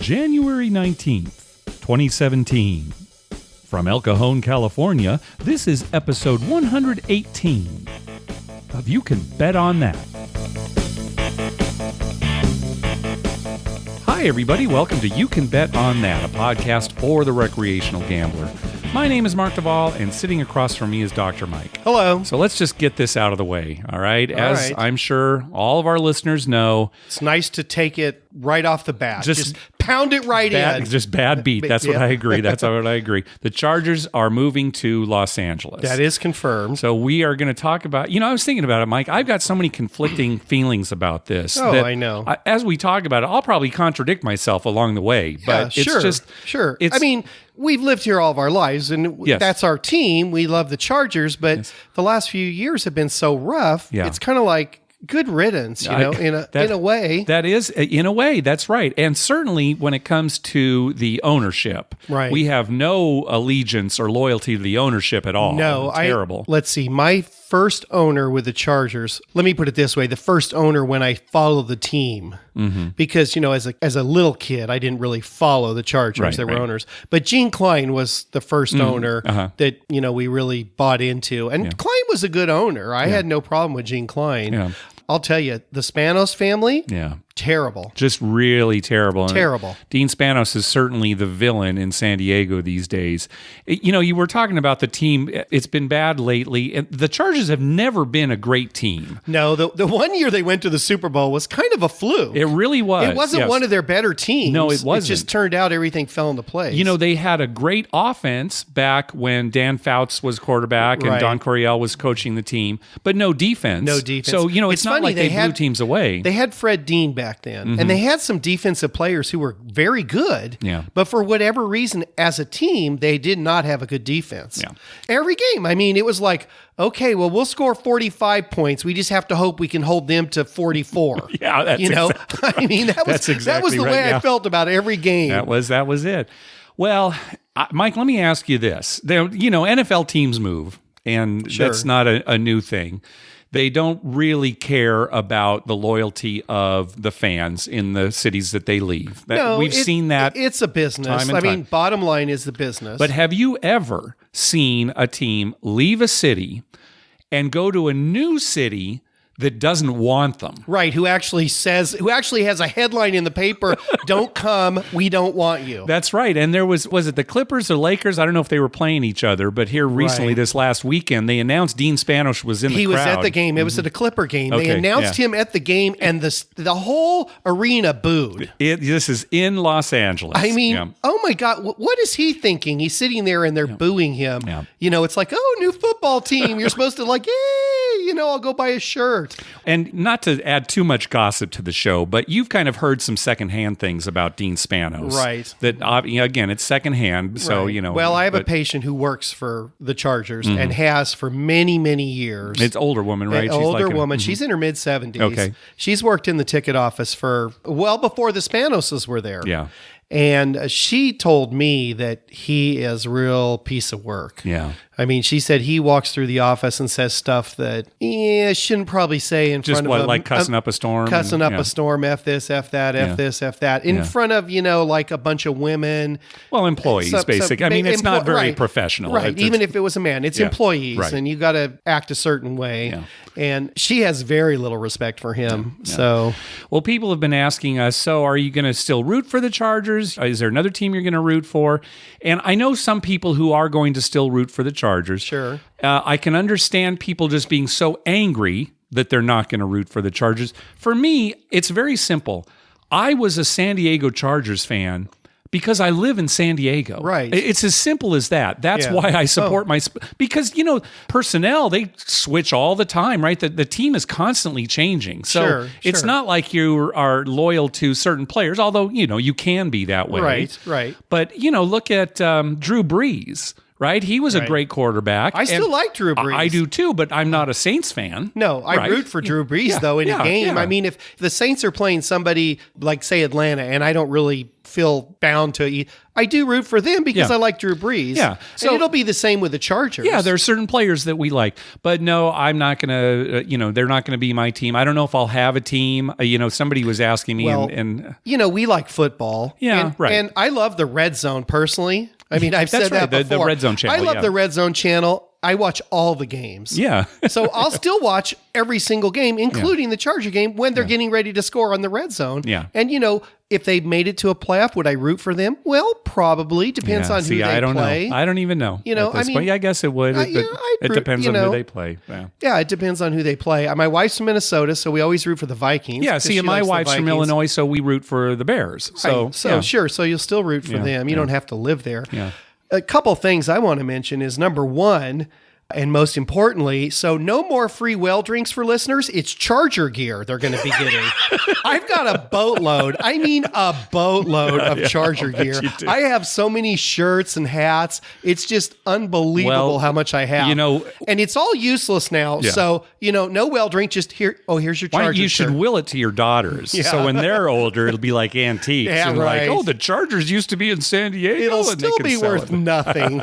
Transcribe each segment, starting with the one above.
January 19th, 2017. From El Cajon, California, this is episode 118 of You Can Bet on That. Hi, everybody. Welcome to You Can Bet on That, a podcast for the recreational gambler. My name is Mark Duvall, and sitting across from me is Dr. Mike. Hello. So let's just get this out of the way, all right? As I'm sure all of our listeners know. It's nice to take it right off the bat. Just pound it right in. Just bad beat. That's what I agree. That's what I agree. The Chargers are moving to Los Angeles. That is confirmed. So we are going to talk about, I was thinking about it, Mike. I've got so many conflicting feelings about this. Oh, I know. As we talk about it, I'll probably contradict myself along the way. But yeah, sure. I mean, we've lived here all of our lives, and that's our team. We love the Chargers, but the last few years have been so rough. Yeah. It's kind of like good riddance, in a way. That is, in a way, that's right. And certainly when it comes to the ownership, right. We have no allegiance or loyalty to the ownership at all. No, terrible. Let's see. My first owner with the Chargers, let me put it this way, the first owner when I followed the team. Mm-hmm. Because, as a little kid, I didn't really follow the Chargers. Right, there were owners. But Gene Klein was the first owner that, we really bought into. And Klein was a good owner. I had no problem with Gene Klein. Yeah. I'll tell you, the Spanos family, terrible. Just really terrible. Terrible. Dean Spanos is certainly the villain in San Diego these days. You were talking about the team. It's been bad lately. The Chargers have never been a great team. No, the one year they went to the Super Bowl was kind of a fluke. It really was. It wasn't one of their better teams. No, it wasn't. It just turned out everything fell into place. They had a great offense back when Dan Fouts was quarterback and Don Coryell was coaching the team, but no defense. No defense. So, it's not like they blew teams away. They had Fred Dean back then, and they had some defensive players who were very good, but for whatever reason, as a team, they did not have a good defense. Yeah. Every game, it was like, okay, well, we'll score 45 points. We just have to hope we can hold them to 44. Yeah, that's exactly that was the way I felt about every game. That was it. Well, Mike, let me ask you this. NFL teams move, and that's not a new thing. They don't really care about the loyalty of the fans in the cities that they leave. We've seen that. It's a business. Bottom line is the business. But have you ever seen a team leave a city and go to a new city that doesn't want them? Right, who actually has a headline in the paper, don't come, we don't want you. That's right. And there was it the Clippers or Lakers? I don't know if they were playing each other, but here recently, this last weekend, they announced Dean Spanos was in the crowd. He was at the game. It was at a Clipper game. Okay, they announced him at the game, and the whole arena booed. This is in Los Angeles. Oh my God, what is he thinking? He's sitting there and they're booing him. Yeah. It's like, oh, new football team. You're supposed to yay, I'll go buy a shirt. And not to add too much gossip to the show, but you've kind of heard some secondhand things about Dean Spanos. Right. That, again, it's secondhand, so, right. Well, I have a patient who works for the Chargers and has for many, many years. It's an older woman, right? An older woman. She's in her mid-70s. Okay. She's worked in the ticket office for well before the Spanoses were there. Yeah. And she told me that he is a real piece of work. Yeah. She said he walks through the office and says stuff that shouldn't probably say in front of him. Just like cussing up a storm? Cussing up a storm, F this, F that, F this, F that. In front of, like a bunch of women. Well, employees, basically. It's not very professional. Right. Even if it was a man. It's employees. Right. And you got to act a certain way. Yeah. And she has very little respect for him. Yeah. So, well, people have been asking us, so are you going to still root for the Chargers? Is there another team you're going to root for? And I know some people who are going to still root for the Chargers. Sure. I can understand people just being so angry that they're not going to root for the Chargers. For me, it's very simple. I was a San Diego Chargers fan because I live in San Diego. Right. It's as simple as that. That's why I support because, personnel, they switch all the time, right? The team is constantly changing. So it's not like you are loyal to certain players, although, you can be that way. Right. But, look at Drew Brees, right? He was a great quarterback. I still like Drew Brees. I do too, but I'm not a Saints fan. No, I root for Drew Brees, though, in a game. I mean, if the Saints are playing somebody like, say, Atlanta, and I don't really feel bound to eat, I do root for them because I like Drew Brees. Yeah. So and it'll be the same with the Chargers. Yeah, there are certain players that we like. But no, I'm not going to, they're not going to be my team. I don't know if I'll have a team. Somebody was asking me. Well, and we like football. Yeah, right. And I love the Red Zone personally. I mean, I've said that before. The Red Zone channel. I love the Red Zone channel. I watch all the games. Yeah. So I'll still watch every single game, including the Charger game, when they're getting ready to score on the Red Zone. Yeah. And, if they made it to a playoff, would I root for them? Well, probably. Depends on who they I don't play. know. I don't even know. I guess it would. It depends on who they play. Yeah, it depends on who they play. My wife's from Minnesota, so we always root for the Vikings. Yeah, see, my wife's from Illinois, so we root for the Bears. So, sure. So you'll still root for them. You don't have to live there. Yeah. A couple things I want to mention is, number one, and most importantly, so no more free well drinks for listeners. It's Charger gear they're going to be getting. I've got a boatload. I mean, a boatload of Charger gear. I have so many shirts and hats. It's just unbelievable how much I have. And it's all useless now. Yeah. So, no well drink, just here. Oh, here's your Charger You should will it to your daughters. Yeah. So when they're older, it'll be like antiques. Yeah, and right. like, the Chargers used to be in San Diego. It'll still be worth nothing.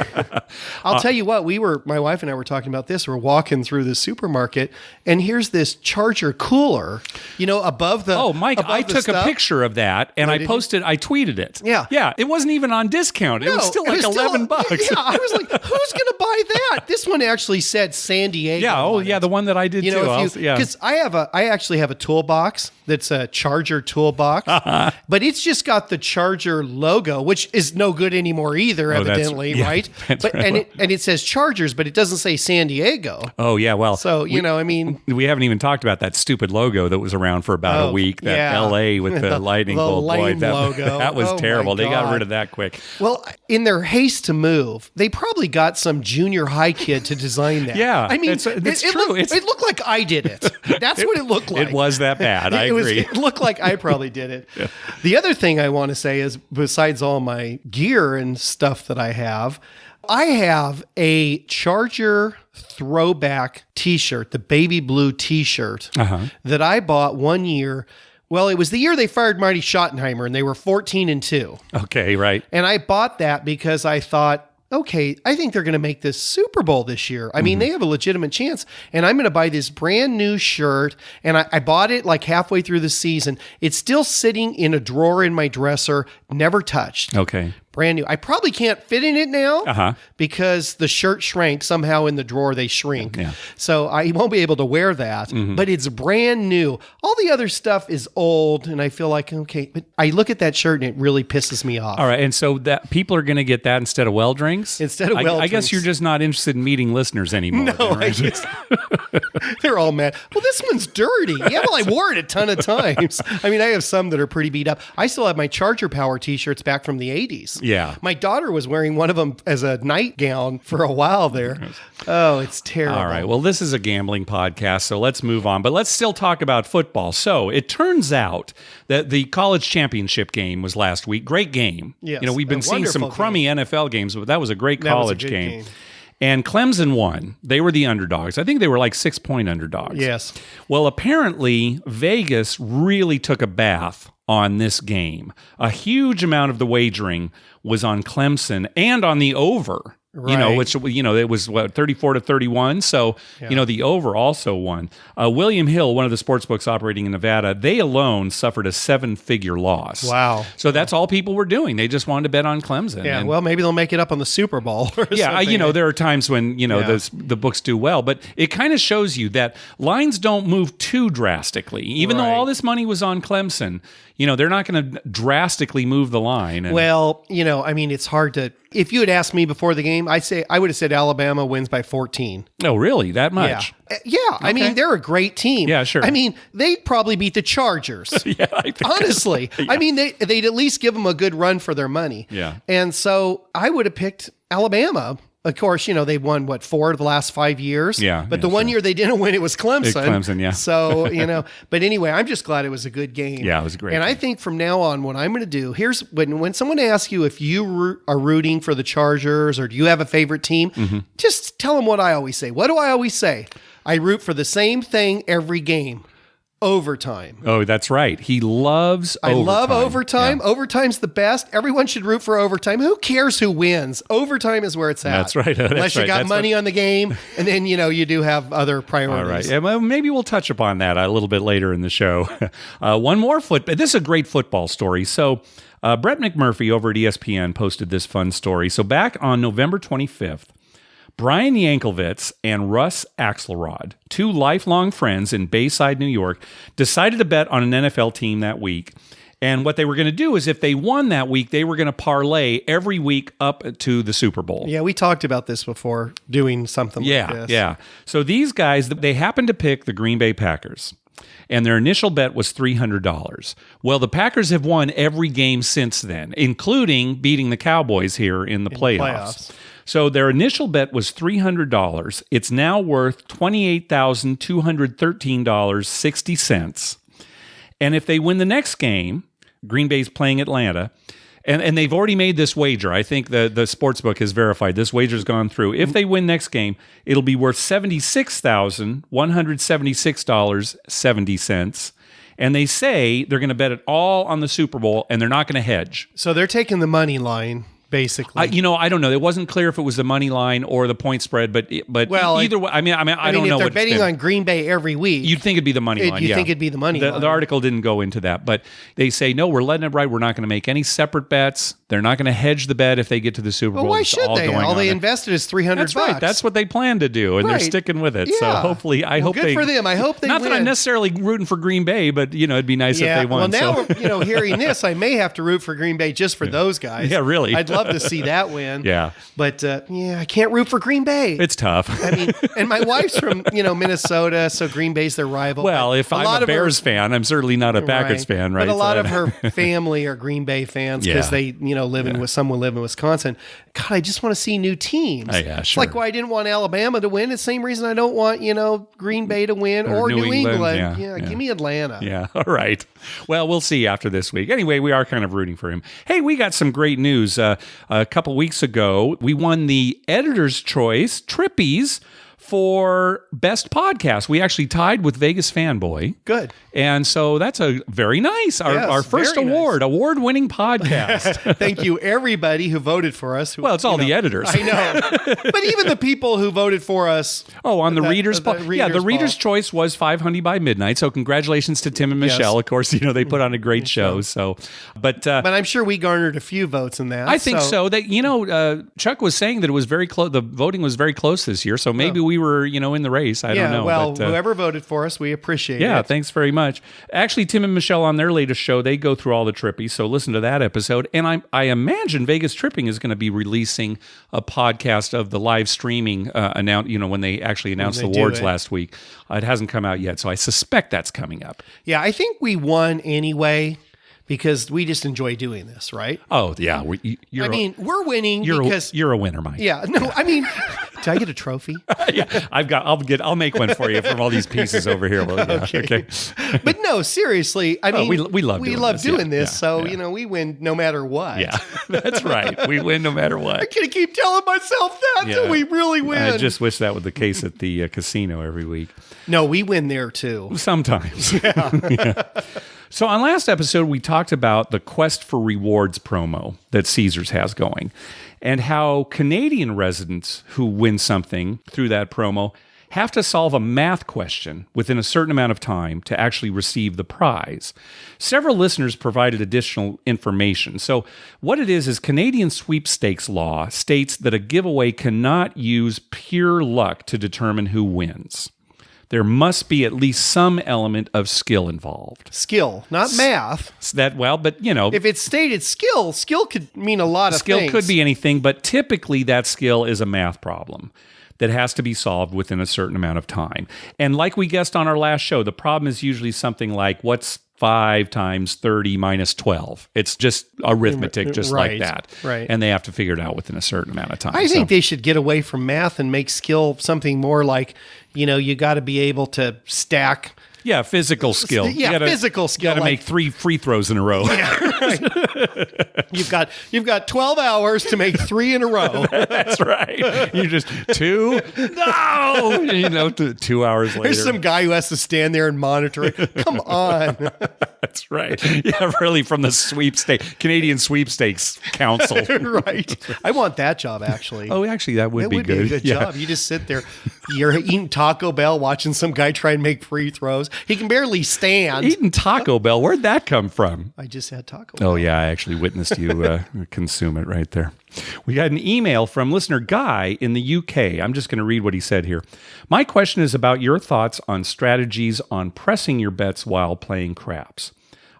I'll tell you what, my wife and I were talking about this. We're walking through the supermarket, and here's this Charger cooler, above the. Oh, Mike, I took a picture of that, and I tweeted it. Yeah. Yeah, it wasn't even on discount. It was still like $11. Yeah, I was like, who's going to buy that? This one actually said San Diego. Yeah, the one that I did too. Because I actually have a toolbox that's a Charger toolbox, but it's just got the Charger logo, which is no good anymore either, evidently, right? But right. And it says Chargers, but it doesn't say San Diego. Oh yeah, well, so we haven't even talked about that stupid logo that was around for about a week. That LA with the lightning bolt logo. That was terrible. They got rid of that quick. Well, in their haste to move, they probably got some junior high kid to design that. Yeah, I mean, it's true. It looked like I did it. That's what it looked like. It was that bad. I agree. It looked like I probably did it. Yeah. The other thing I want to say is, besides all my gear and stuff that I have a Charger throwback T-shirt, the baby blue T-shirt that I bought one year. Well, it was the year they fired Marty Schottenheimer, and they were 14-2. Okay, right. And I bought that because I thought, okay, I think they're going to make this Super Bowl this year. I mean, they have a legitimate chance, and I'm going to buy this brand new shirt. And I bought it like halfway through the season. It's still sitting in a drawer in my dresser, never touched. Okay. Brand new. I probably can't fit in it now because the shirt shrank somehow in the drawer. They shrink. Yeah. So I won't be able to wear that, but it's brand new. All the other stuff is old, and I feel like, okay, but I look at that shirt and it really pisses me off. All right. And so that people are going to get that instead of well drinks? Instead of well drinks. I guess you're just not interested in meeting listeners anymore. No, then, right? They're all mad. Well, this one's dirty. Yeah, well, I wore it a ton of times. I mean, I have some that are pretty beat up. I still have my Charger Power t-shirts back from the 80s. Yeah. My daughter was wearing one of them as a nightgown for a while there. Oh, it's terrible. All right. Well, this is a gambling podcast, so let's move on. But let's still talk about football. So it turns out that the college championship game was last week. Great game. Yes, we've been seeing some crummy NFL games, but that was a great college game. And Clemson won. They were the underdogs. I think they were like 6-point underdogs. Yes. Well, apparently Vegas really took a bath on this game. A huge amount of the wagering was on Clemson and on the over. Right. Which, it was 34-31. So, the over also won. William Hill, one of the sports books operating in Nevada, they alone suffered a 7-figure loss. Wow. So that's all people were doing. They just wanted to bet on Clemson. Yeah. Well, maybe they'll make it up on the Super Bowl or something. There are times when, the books do well, but it kind of shows you that lines don't move too drastically. Even though all this money was on Clemson, they're not going to drastically move the line. Well, it's hard to. If you had asked me before the game, I would have said Alabama wins by 14. Oh, really? That much? Yeah. Okay. I mean, they're a great team. Yeah, sure. I mean, they'd probably beat the Chargers. Yeah, I think honestly. Yeah. I mean, they'd at least give them a good run for their money. Yeah. And so I would have picked Alabama of course, they won, 4 of the last 5 years? Yeah. But the one year they didn't win, it was Clemson. Clemson, yeah. So, but anyway, I'm just glad it was a good game. Yeah, it was a great And game. I think from now on, what I'm going to do, here's when someone asks you if you are rooting for the Chargers or do you have a favorite team, just tell them what I always say. What do I always say? I root for the same thing every game. Overtime. Oh, that's right. He loves overtime. I love overtime. Yeah. Overtime's the best. Everyone should root for overtime. Who cares who wins? Overtime is where it's at. That's right. Unless you got money on the game, and then, you do have other priorities. All right. Yeah, well, maybe we'll touch upon that a little bit later in the show. One more this is a great football story. So Brett McMurphy over at ESPN posted this fun story. So back on November 25th, Brian Yankovitz and Russ Axelrod, 2 lifelong friends in Bayside, New York, decided to bet on an NFL team that week. And what they were going to do is if they won that week, they were going to parlay every week up to the Super Bowl. Yeah, we talked about this before, doing something like this. Yeah. So these guys, they happened to pick the Green Bay Packers. And their initial bet was $300. Well, the Packers have won every game since then, including beating the Cowboys here in the playoffs. So their initial bet was $300. It's now worth $28,213.60. And if they win the next game, Green Bay's playing Atlanta, and they've already made this wager. I think the sportsbook has verified this wager's gone through. If they win next game, it'll be worth $76,176.70. And they say they're going to bet it all on the Super Bowl, and they're not going to hedge. So they're taking the money line, basically. I don't know. It wasn't clear if it was the money line or the point spread, but either way, I don't know. If they're betting on Green Bay every week, you'd think it'd be the money line. You'd think it'd be the money line. The article didn't go into that, but they say, no, we're letting it ride. We're not going to make any separate bets. They're not going to hedge the bet if they get to the Super Bowl. Well, why should they? All they invested is $300. That's right. That's what they plan to do, and they're sticking with it. Yeah. So hopefully, I hope good for them. I hope they not win. That I'm necessarily rooting for Green Bay, but it'd be nice if they won. Well, now hearing this, I may have to root for Green Bay just for those guys. Yeah, really. I'd love to see that win. Yeah. But I can't root for Green Bay. It's tough. I mean, and my wife's from Minnesota, so Green Bay's their rival. Well, if I'm a Bears fan, I'm certainly not a Packers fan, right? But a lot of her family are Green Bay fans because they someone live in Wisconsin. God, I just want to see new teams. Yeah, sure. It's like why I didn't want Alabama to win. It's the same reason I don't want Green Bay to win or New England. Yeah, give me Atlanta. Yeah, all right. Well, we'll see after this week. Anyway, we are kind of rooting for him. Hey, we got some great news. A couple weeks ago, we won the Editor's Choice Trippies for Best Podcast. We actually tied with Vegas Fanboy. Good. And so that's a very nice, our first award, award-winning podcast. Thank you, everybody who voted for us. Well, it's all the editors. I know. But even the people who voted for us. Oh, on the Reader's Poll. Yeah, the Reader's Choice was 500 by midnight. So congratulations to Tim and Michelle. Of course, they put on a great show. So, but I'm sure we garnered a few votes in that. I think so. That Chuck was saying that it was very close. The voting was very close this year. So maybe we were, in the race. I don't know. Well, whoever voted for us, we appreciate it. Yeah, thanks very much. Actually, Tim and Michelle on their latest show, they go through all the trippies. So listen to that episode. And I imagine Vegas Tripping is going to be releasing a podcast of the live streaming when they actually announced the awards last week. It hasn't come out yet, so I suspect that's coming up. Yeah, I think we won anyway. Because we just enjoy doing this, right? Oh yeah, we're winning because you're a winner, Mike. Yeah, no, I mean, did I get a trophy? Yeah, I'll make one for you from all these pieces over here. Well, yeah, okay. But no, seriously, I mean, we love doing this. So we win no matter what. Yeah, that's right. We win no matter what. I can't keep telling myself that until we really win. I just wish that was the case at the casino every week. No, we win there too. Sometimes. Yeah. So on last episode, we talked about the Quest for Rewards promo that Caesars has going and how Canadian residents who win something through that promo have to solve a math question within a certain amount of time to actually receive the prize. Several listeners provided additional information. So what it is Canadian sweepstakes law states that a giveaway cannot use pure luck to determine who wins. There must be at least some element of skill involved. Skill, not math. If it's stated skill could mean a lot of things. Skill could be anything, but typically that skill is a math problem. that has to be solved within a certain amount of time. And like we guessed on our last show, the problem is usually something like, what's 5 times 30 minus 12? It's just arithmetic, just like that. Right. And they have to figure it out within a certain amount of time. I think they should get away from math and make skill something more like, you got to be able to stack. Yeah, physical skill. Yeah, physical skill. You got to make 3 free throws in a row. Yeah, right. You've got 12 hours to make 3 in a row. That's right. You just 2. No, 2 hours later. There's some guy who has to stand there and monitor it. Come on. That's right. Yeah, really, from the Sweepstakes, Canadian Sweepstakes Council. Right. I want that job, actually. Oh, actually, that would be good. That would be a good job. You just sit there, you're eating Taco Bell, watching some guy try and make free throws. He can barely stand. Eating Taco Bell. Where'd that come from? I just had Taco Bell. Oh, yeah. I actually witnessed you consume it right there. We got an email from listener Guy in the UK. I'm just going to read what he said here. My question is about your thoughts on strategies on pressing your bets while playing craps.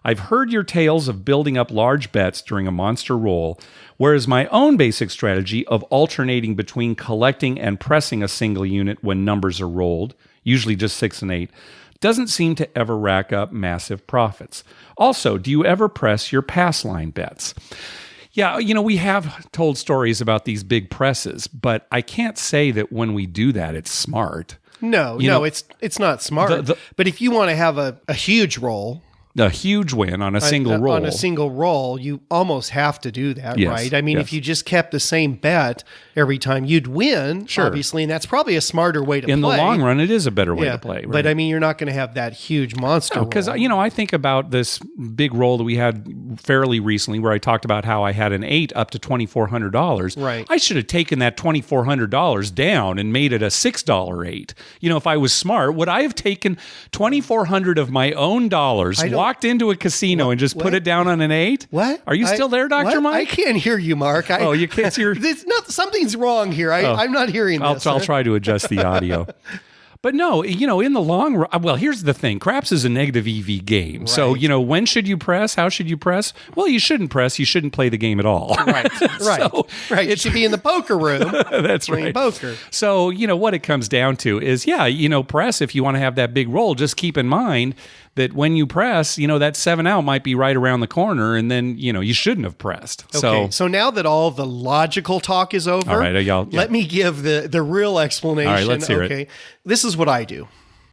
I've heard your tales of building up large bets during a monster roll, whereas my own basic strategy of alternating between collecting and pressing a single unit when numbers are rolled, usually just 6 and 8, doesn't seem to ever rack up massive profits. Also, do you ever press your pass line bets? Yeah, we have told stories about these big presses, but I can't say that when we do that, it's smart. No, it's not smart. But if you want to have a huge roll, a huge win on a single roll. On a single roll, you almost have to do that, yes, right? I mean, if you just kept the same bet every time, you'd win, obviously, and that's probably a smarter way to play. In the long run, it is a better way to play. Right? But I mean, you're not going to have that huge monster roll. Because, I think about this big roll that we had fairly recently where I talked about how I had an 8 up to $2,400. Right. I should have taken that $2,400 down and made it a $6 8. If I was smart, would I have taken $2,400 of my own dollars, walked into a casino and just put it down on an 8? What? Are you still there, Dr. Mike? I can't hear you, Mark. You can't hear. Something's wrong here. I'm not hearing this. I'll try to adjust the audio. But no, in the long run, well, here's the thing. Craps is a negative EV game. Right. So, when should you press? How should you press? Well, you shouldn't press. You shouldn't play the game at all. Right, right. It should be in the poker room. That's right. Poker. So, what it comes down to is, press if you want to have that big roll. Just keep in mind that when you press, that 7 out might be right around the corner, and then, you shouldn't have pressed. Okay, so now that all the logical talk is over, all right, let me give the real explanation. All right, let's hear it. This is what I do.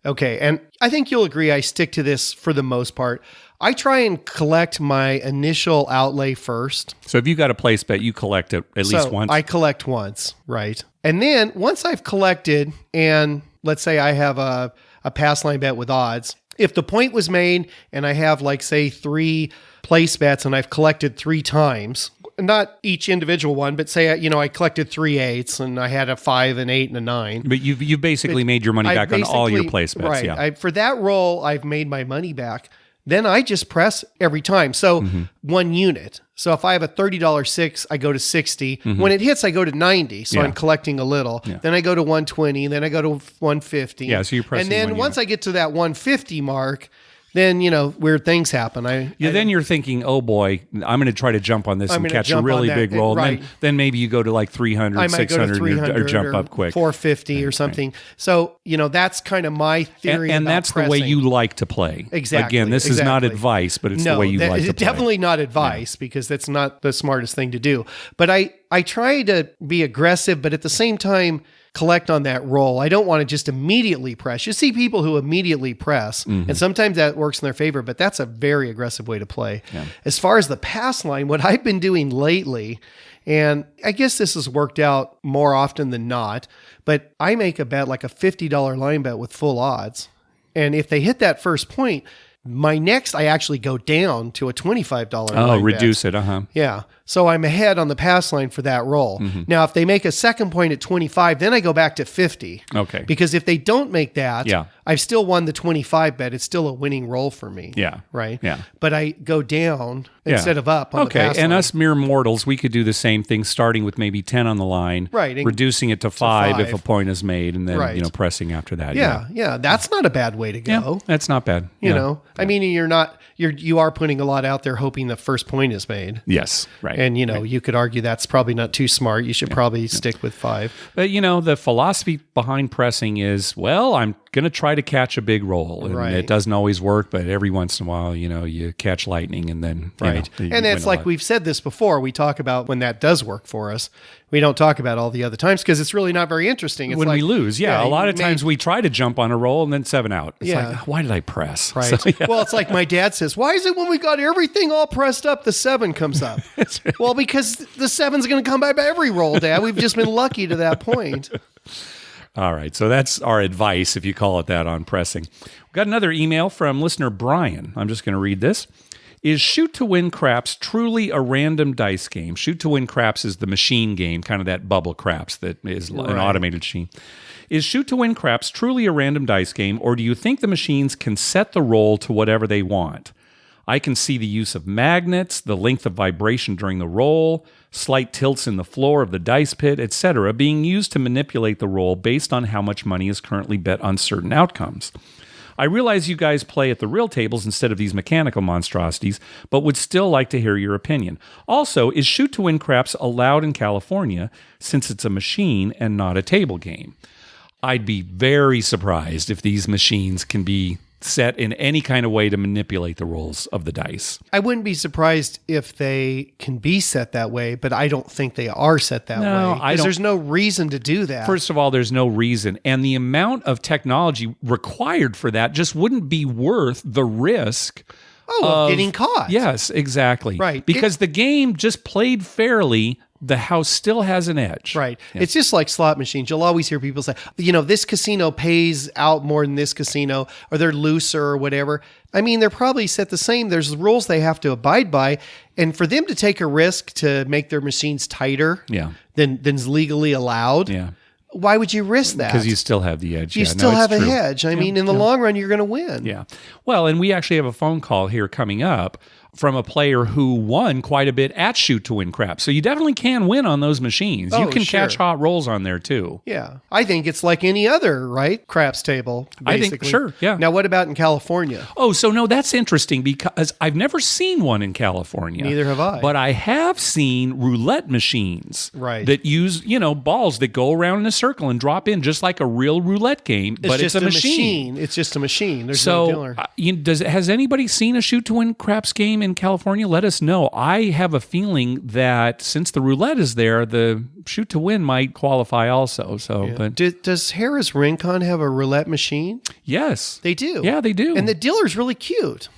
Okay, and I think you'll agree I stick to this for the most part. I try and collect my initial outlay first. So if you got a place bet, you collect it at least once? I collect once, right? And then once I've collected, and let's say I have a pass line bet with odds, if the point was made and I have say 3 place bets and I've collected 3 times, not each individual one, but say, I collected 3 8s and I had a 5, an 8, and a 9. But you've basically made your money back on all your place bets. Right. Yeah. For that roll, I've made my money back. Then I just press every time. So 1 unit. So if I have a $30 6, I go to 60. Mm-hmm. When it hits, I go to 90. So I'm collecting a little. Yeah. Then I go to 120. Then I go to 150. Yeah, so you're pressing. And then once I get to that 150 mark, then, weird things happen. Then you're thinking, oh boy, I'm going to try to jump on this and catch a really big roll. Right. Then maybe you go to 300, I might 600, go to 300 or jump up quick. 450 or something. Right. So, that's kind of my theory. And that's pressing. The way you like to play. Exactly. Again, this is not advice, but it's the way you like to play. Definitely not advice because that's not the smartest thing to do. But I try to be aggressive, but at the same time, collect on that roll. I don't want to just immediately press. You see people who immediately press, and sometimes that works in their favor, but that's a very aggressive way to play. Yeah. As far as the pass line, what I've been doing lately, and I guess this has worked out more often than not, but I make a bet like a $50 line bet with full odds. And if they hit that first point, my next, I actually go down to a $25 line bet. Reduce it, Yeah. So I'm ahead on the pass line for that roll. Mm-hmm. Now, if they make a second point at 25, then I go back to 50. Okay. Because if they don't make that, I've still won the 25 bet. It's still a winning roll for me. Yeah. Right? Yeah. But I go down instead of up on the pass line. And us mere mortals, we could do the same thing, starting with maybe 10 on the line, reducing it to 5 if a point is made, and then pressing after that. Yeah. That's not a bad way to go. Yeah, that's not bad. You know? I mean, you are putting a lot out there hoping the first point is made. Yes, right. And, you could argue that's probably not too smart. You should probably stick with 5. But, the philosophy behind pressing is, well, I'm going to try to catch a big roll. And it doesn't always work, but every once in a while, you catch lightning and then, and it's like we've said this before. We talk about when that does work for us. We don't talk about all the other times because it's really not very interesting. It's when like, we lose, a lot of times we try to jump on a roll and then 7 out. It's like, why did I press? Right. So, Well, it's like my dad says, why is it when we got everything all pressed up, the 7 comes up? Well, because the 7's going to come by every roll, Dad. We've just been lucky to that point. All right. So that's our advice, if you call it that, on pressing. We've got another email from listener Brian. I'm just going to read this. Is Shoot to Win Craps truly a random dice game? Shoot to Win Craps is the machine game, kind of that bubble craps that is an automated machine. Is Shoot to Win Craps truly a random dice game, or do you think the machines can set the roll to whatever they want? I can see the use of magnets, the length of vibration during the roll, slight tilts in the floor of the dice pit, etc., being used to manipulate the roll based on how much money is currently bet on certain outcomes. I realize you guys play at the real tables instead of these mechanical monstrosities, but would still like to hear your opinion. Also, is Shoot to Win Craps allowed in California since it's a machine and not a table game? I'd be very surprised if these machines can be set in any kind of way to manipulate the rolls of the dice. I wouldn't be surprised if they can be set that way, but I don't think they are set that way. Because there's no reason to do that. First of all, there's no reason. And the amount of technology required for that just wouldn't be worth the risk of getting caught. Yes, exactly. Right. Because the game just played fairly. The house still has an edge. Right. Yeah. It's just like slot machines. You'll always hear people say, this casino pays out more than this casino, or they're looser or whatever. I mean, they're probably set the same. There's rules they have to abide by. And for them to take a risk to make their machines tighter than's legally allowed, why would you risk that? Because you still have the edge. You still have a hedge. I mean, in the long run, you're going to win. Yeah. Well, and we actually have a phone call here coming up from a player who won quite a bit at Shoot to Win Craps. So you definitely can win on those machines. You can catch hot rolls on there too. Yeah. I think it's like any other, craps table, basically. I think, sure, yeah. Now, what about in California? Oh, so no, that's interesting because I've never seen one in California. Neither have I. But I have seen roulette machines that use, balls that go around in a circle and drop in just like a real roulette game, but it's a machine. It's just a machine. There's no dealer. Has anybody seen a Shoot to Win Craps game in California? Let us know. I have a feeling that since the roulette is there, the Shoot to Win might qualify also. So, but does Harrah's Rincon have a roulette machine? Yes, they do. Yeah, they do. And the dealer's really cute.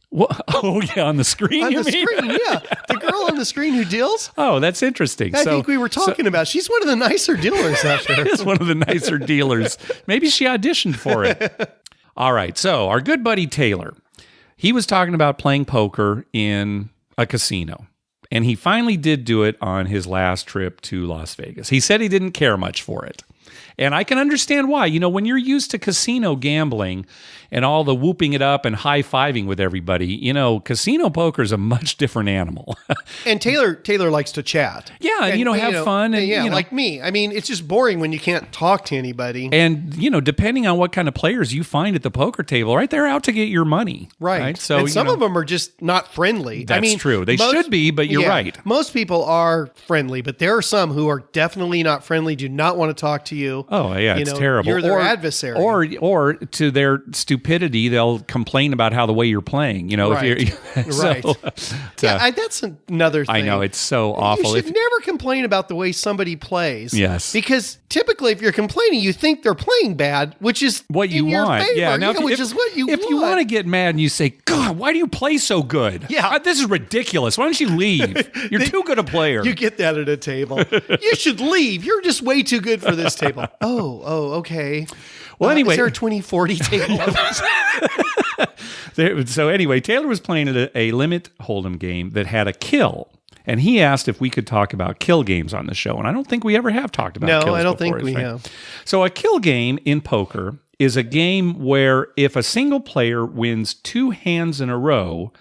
What? Oh, yeah, on the screen. On the screen, yeah. The girl on the screen who deals. Oh, that's interesting. I think we were talking about. She's one of the nicer dealers out there. She is one of the nicer dealers. Maybe she auditioned for it. All right. So our good buddy Taylor, he was talking about playing poker in a casino. And he finally did do it on his last trip to Las Vegas. He said he didn't care much for it. And I can understand why. When you're used to casino gambling and all the whooping it up and high-fiving with everybody, casino poker is a much different animal. And Taylor likes to chat. Yeah, and have fun. And, like me. I mean, it's just boring when you can't talk to anybody. And, depending on what kind of players you find at the poker table, right, they're out to get your money. Right. So and some of them are just not friendly. That's true. They should be, but you're right. Most people are friendly, but there are some who are definitely not friendly, do not want to talk to you. Oh, yeah, it's terrible. You're their adversary. Or to their stupidity, they'll complain about how the way you're playing. Right. If right. That's another thing. I know, it's so awful. You should never complain about the way somebody plays. Yes. Because typically, if you're complaining, you think they're playing bad, which is what you want. Favor, yeah, now which is what you want. If you want to get mad and you say, God, why do you play so good? Yeah. This is ridiculous. Why don't you leave? You're too good a player. You get that at a table. You should leave. You're just way too good for this table. Oh, okay. Well, anyway. Is there a 2040 table? So anyway, Taylor was playing a limit hold'em game that had a kill. And he asked if we could talk about kill games on the show. And I don't think we ever have talked about kills before. No, I don't think we have. So a kill game in poker is a game where if a single player wins 2 hands in a row,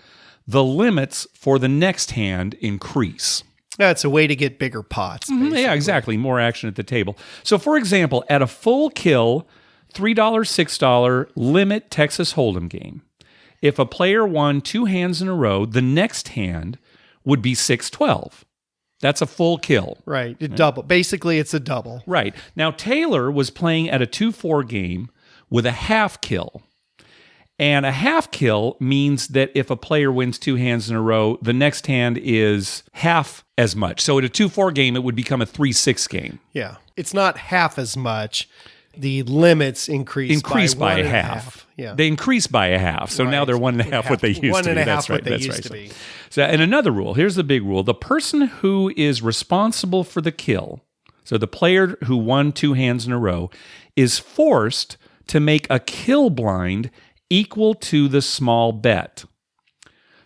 the limits for the next hand increase. That's a way to get bigger pots. Yeah, exactly. More action at the table. So, for example, at a full kill, $3, $6 limit Texas Hold'em game, if a player won 2 hands in a row, the next hand would be 6-12. That's a full kill. Right. Double. Basically, it's a double. Right. Now, Taylor was playing at a 2-4 game with a half kill. And a half kill means that if a player wins 2 hands in a row, the next hand is half as much. So at a 2-4 game, it would become a 3-6 game. Yeah. It's not half as much. The limits increase by a half. Yeah. They increase by a half. So now they're 1.5 what they used to be. 1.5 what they used to be. So, and another rule, here's the big rule. The person who is responsible for the kill, so the player who won 2 hands in a row, is forced to make a kill blind equal to the small bet.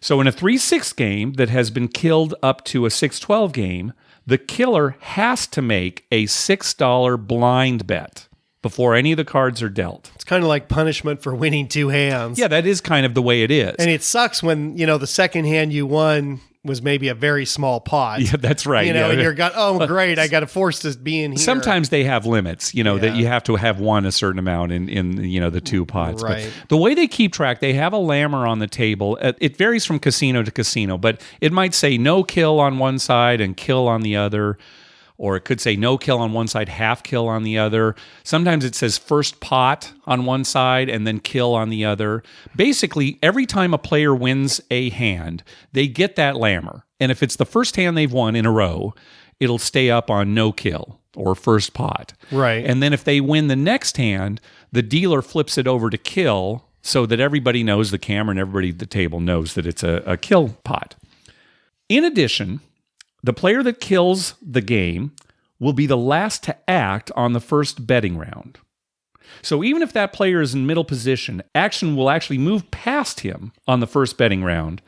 So in a 3-6 game that has been killed up to a 6-12 game, the killer has to make a $6 blind bet before any of the cards are dealt. It's kind of like punishment for winning 2 hands. Yeah, that is kind of the way it is. And it sucks when, the second hand you won was maybe a very small pot. Yeah, that's right. And you're great, I got to force to be in here. Sometimes they have limits, that you have to have won a certain amount in the 2 pots. Right. But the way they keep track, they have a lammer on the table. It varies from casino to casino, but it might say no kill on one side and kill on the other. Or it could say no kill on one side, half kill on the other. Sometimes it says first pot on one side and then kill on the other. Basically, every time a player wins a hand, they get that lammer. And if it's the first hand they've won in a row, it'll stay up on no kill or first pot. Right. And then if they win the next hand, the dealer flips it over to kill so that everybody knows, the camera and everybody at the table knows that it's a kill pot. In addition, the player that kills the game will be the last to act on the first betting round. So even if that player is in middle position, action will actually move past him on the first betting round,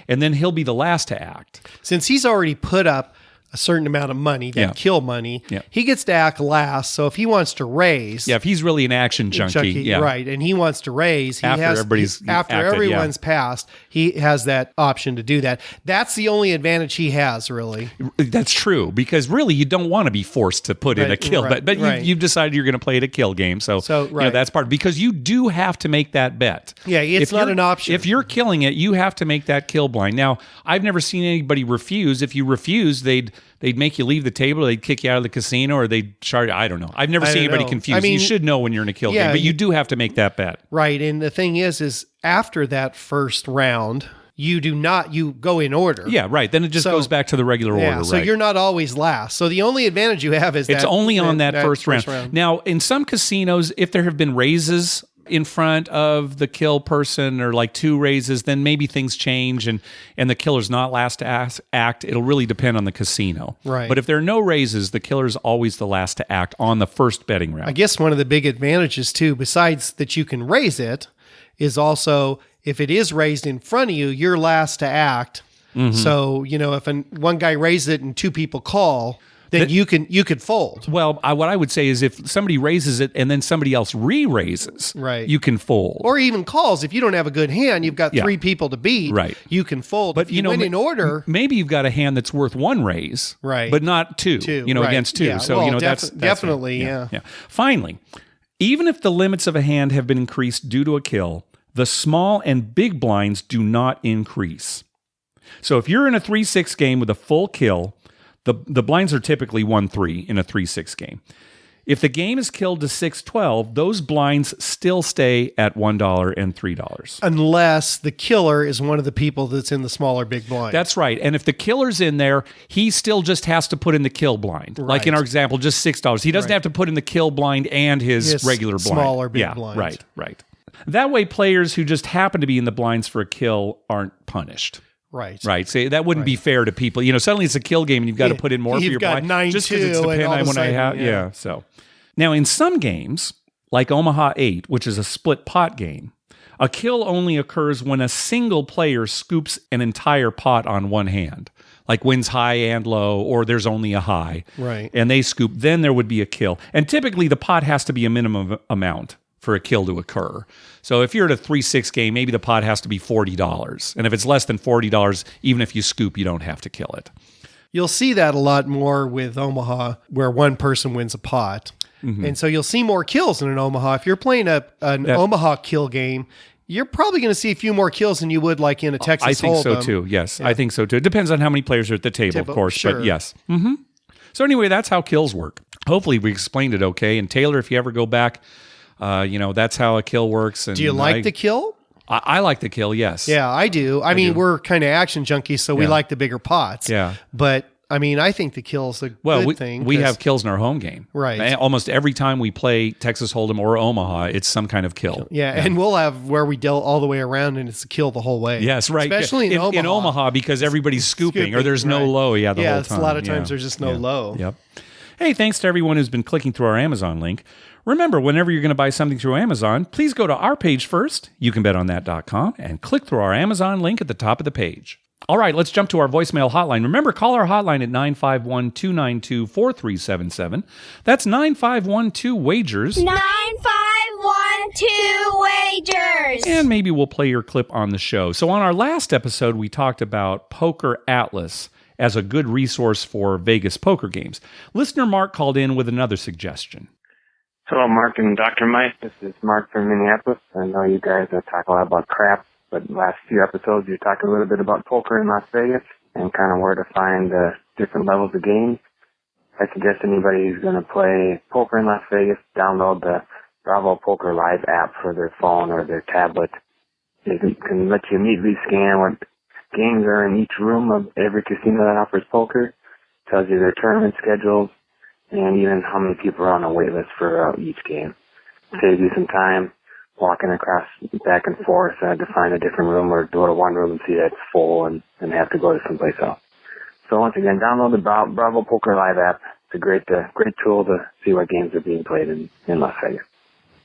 and then he'll be the last to act. Since he's already put up a certain amount of money, kill money, he gets to act last. So if he wants to raise... Yeah, if he's really an action junkie. Right, and he wants to raise... After everyone's passed, he has that option to do that. That's the only advantage he has, really. That's true, because really you don't want to be forced to put in a kill. But you've decided you're going to play it a kill game. So that's part... Because you do have to make that bet. Yeah, it's not an option. If you're killing it, you have to make that kill blind. Now, I've never seen anybody refuse. If you refuse, they'd make you leave the table, they'd kick you out of the casino, or they'd charge. I don't know. I've never seen anybody confused. I mean, you should know when you're in a kill game, but you do have to make that bet. Right. And the thing is after that first round, you go in order. Yeah, right. Then it just goes back to the regular order. So you're not always last. So the only advantage you have is it's only on that first round. Now, in some casinos, if there have been raises in front of the kill person, or like 2 raises, then maybe things change and the killer's not last to act. It'll really depend on the casino. Right. But if there are no raises, the killer's always the last to act on the first betting round. I guess one of the big advantages too, besides that you can raise it, is also if it is raised in front of you, you're last to act. Mm-hmm. So, if one guy raises it and 2 people call, then you could fold. Well, what I would say is if somebody raises it and then somebody else re-raises, you can fold. Or even calls. If you don't have a good hand, you've got 3 people to beat, you can fold. But if you win in order... Maybe you've got a hand that's worth 1 raise, but not 2, against 2. Yeah. So, that's definitely, yeah. Finally, even if the limits of a hand have been increased due to a kill, the small and big blinds do not increase. So if you're in a 3-6 game with a full kill, the blinds are typically 1-3 in a 3-6 game. If the game is killed to 6-12, those blinds still stay at $1 and $3. Unless the killer is one of the people that's in the smaller big blind. That's right. And if the killer's in there, he still just has to put in the kill blind. Right. Like in our example, just $6. He doesn't have to put in the kill blind and his regular blind. Smaller big blind. Right. That way, players who just happen to be in the blinds for a kill aren't punished. Right. So that wouldn't be fair to people. Suddenly it's a kill game and you've got to put in more for your blind. 9-2 just because it's the pin I want to have. So now in some games, like Omaha 8, which is a split pot game, a kill only occurs when a single player scoops an entire pot on one hand, like wins high and low, or there's only a high. Right. And they scoop, then there would be a kill. And typically the pot has to be a minimum amount for a kill to occur. So if you're at a 3-6 game, maybe the pot has to be $40. And if it's less than $40, even if you scoop, you don't have to kill it. You'll see that a lot more with Omaha, where one person wins a pot. Mm-hmm. And so you'll see more kills in an Omaha. If you're playing an Omaha kill game, you're probably going to see a few more kills than you would like in a Texas Hold'em. I think so too. Yes, yeah. I think so too. It depends on how many players are at the table, of course. Sure. But yes. Mm-hmm. So anyway, that's how kills work. Hopefully, we explained it okay. And Taylor, if you ever go back, that's how a kill works. And do you like the kill? I like the kill. Yes. Yeah, I do. I mean, we're kind of action junkies, so we like the bigger pots. Yeah. But I mean, I think the kill's a good thing. We have kills in our home game. Right. Almost every time we play Texas Hold'em or Omaha, it's some kind of kill. Yeah, and we'll have where we dealt all the way around and it's a kill the whole way. Yes, right. Especially in Omaha. Because everybody's scooping or there's no low the whole time. Yeah, a lot of times there's just no low. Yep. Hey, thanks to everyone who's been clicking through our Amazon link. Remember, whenever you're going to buy something through Amazon, please go to our page first, youcanbetonthat.com, and click through our Amazon link at the top of the page. All right, let's jump to our voicemail hotline. Remember, call our hotline at 951-292-4377. That's 9512-WAGERS. 9512-WAGERS. And maybe we'll play your clip on the show. So on our last episode, we talked about Poker Atlas as a good resource for Vegas poker games. Listener Mark called in with another suggestion. Hello, Mark and Dr. Mike. This is Mark from Minneapolis. I know you guys talk a lot about craps, but the last few episodes you talked a little bit about poker in Las Vegas and kind of where to find different levels of games. I suggest anybody who's going to play poker in Las Vegas download the Bravo Poker Live app for their phone or their tablet. It can let you immediately scan what games are in each room of every casino that offers poker. Tells you their tournament schedules and even how many people are on a wait list for each game. Saves you some time walking across back and forth to find a different room or go to one room and see that it's full and have to go to someplace else. So once again, download the Bravo Poker Live app. It's a great tool to see what games are being played in Las Vegas.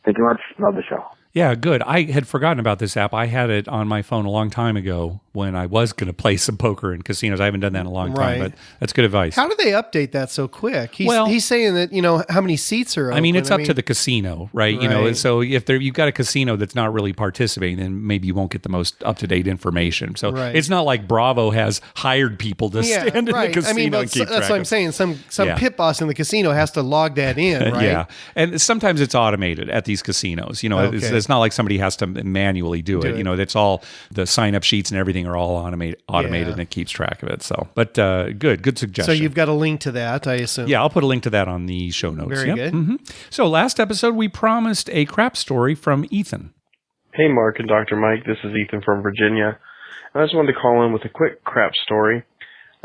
Thank you much. Love the show. Yeah, good. I had forgotten about this app. I had it on my phone a long time ago when I was going to play some poker in casinos. I haven't done that in a long time, but that's good advice. How do they update that so quick? He's saying that, how many seats are open. I mean, it's up to the casino, right? So if you've got a casino that's not really participating, then maybe you won't get the most up-to-date information. So it's not like Bravo has hired people to stand in the casino and keep track. That's what I'm saying. Some pit boss in the casino has to log that in, right? Yeah. And sometimes it's automated at these casinos. It's not like somebody has to manually do it. It's all the sign-up sheets and everything are all automated and it keeps track of it. So, but good suggestion. So you've got a link to that, I assume. Yeah, I'll put a link to that on the show notes. Very good. Mm-hmm. So last episode, we promised a crap story from Ethan. Hey, Mark and Dr. Mike. This is Ethan from Virginia. I just wanted to call in with a quick crap story.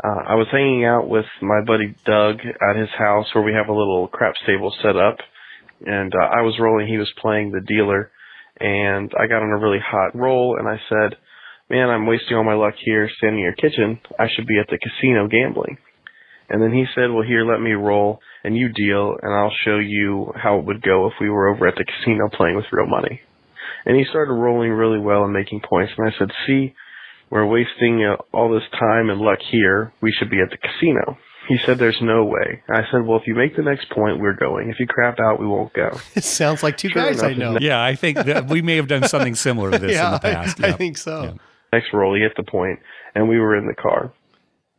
I was hanging out with my buddy Doug at his house where we have a little craps table set up. And I was rolling, he was playing the dealer. And I got on a really hot roll, and I said, man, I'm wasting all my luck here standing in your kitchen. I should be at the casino gambling. And then he said, well, here, let me roll, and you deal, and I'll show you how it would go if we were over at the casino playing with real money. And he started rolling really well and making points. And I said, see, we're wasting all this time and luck here. We should be at the casino. He said, there's no way. I said, well, if you make the next point, we're going. If you crap out, we won't go. It sounds like two guys I know. Yeah, I think that we may have done something similar to this in the past. I think so. Yeah. Next roll, he hit the point, and we were in the car.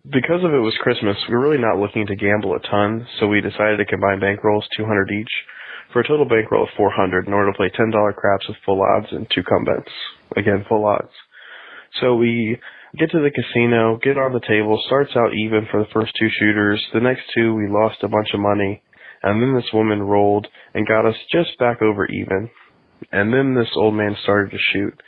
Because of it was Christmas, we were really not looking to gamble a ton, so we decided to combine bankrolls, 200 each, for a total bankroll of 400 in order to play $10 craps with full odds and 2 come bets. Again, full odds. So we get to the casino, get on the table, starts out even for the first 2 shooters. The next 2, we lost a bunch of money. And then this woman rolled and got us just back over even. And then this old man started to shoot.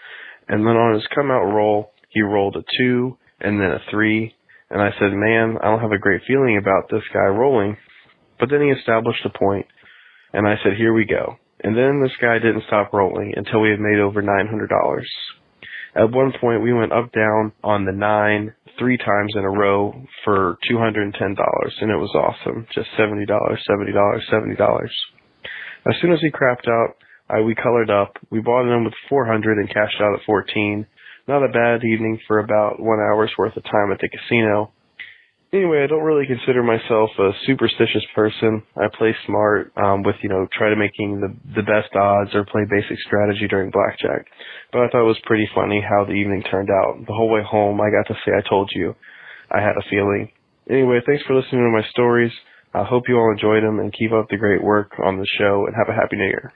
And then on his come out roll, he rolled a 2 and then a 3. And I said, man, I don't have a great feeling about this guy rolling. But then he established a point. And I said, here we go. And then this guy didn't stop rolling until we had made over $900. At one point, we went up, down on the 9 3 times in a row for $210, and it was awesome. Just $70, $70, $70. As soon as he crapped out, we colored up. We bought him with 400 and cashed out at 14. Not a bad evening for about 1 hour's worth of time at the casino. Anyway, I don't really consider myself a superstitious person. I play smart with, try to making the best odds or play basic strategy during blackjack. But I thought it was pretty funny how the evening turned out. The whole way home, I got to say I told you. I had a feeling. Anyway, thanks for listening to my stories. I hope you all enjoyed them and keep up the great work on the show and have a happy New Year.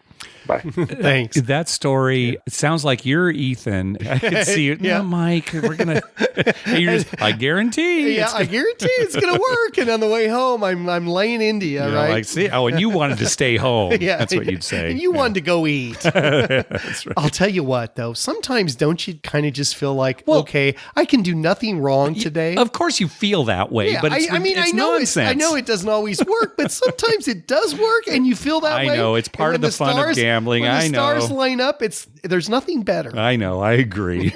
Bye. Thanks. That story, it sounds like you're Ethan. I could see it. Yeah, Mike, we're going to, I guarantee. Yeah, I guarantee it's going to work. And on the way home, I'm laying into you, right? Like, see, and you wanted to stay home. Yeah. That's what you'd say. And you wanted to go eat. That's right. I'll tell you what, though, sometimes don't you kind of just feel like, okay, I can do nothing wrong today? Of course you feel that way, Yeah, but it's nonsense. I know it doesn't always work, but sometimes it does work, and you feel that way. I know, it's part of the fun of gambling. When I the know. stars line up, there's nothing better. I know, I agree.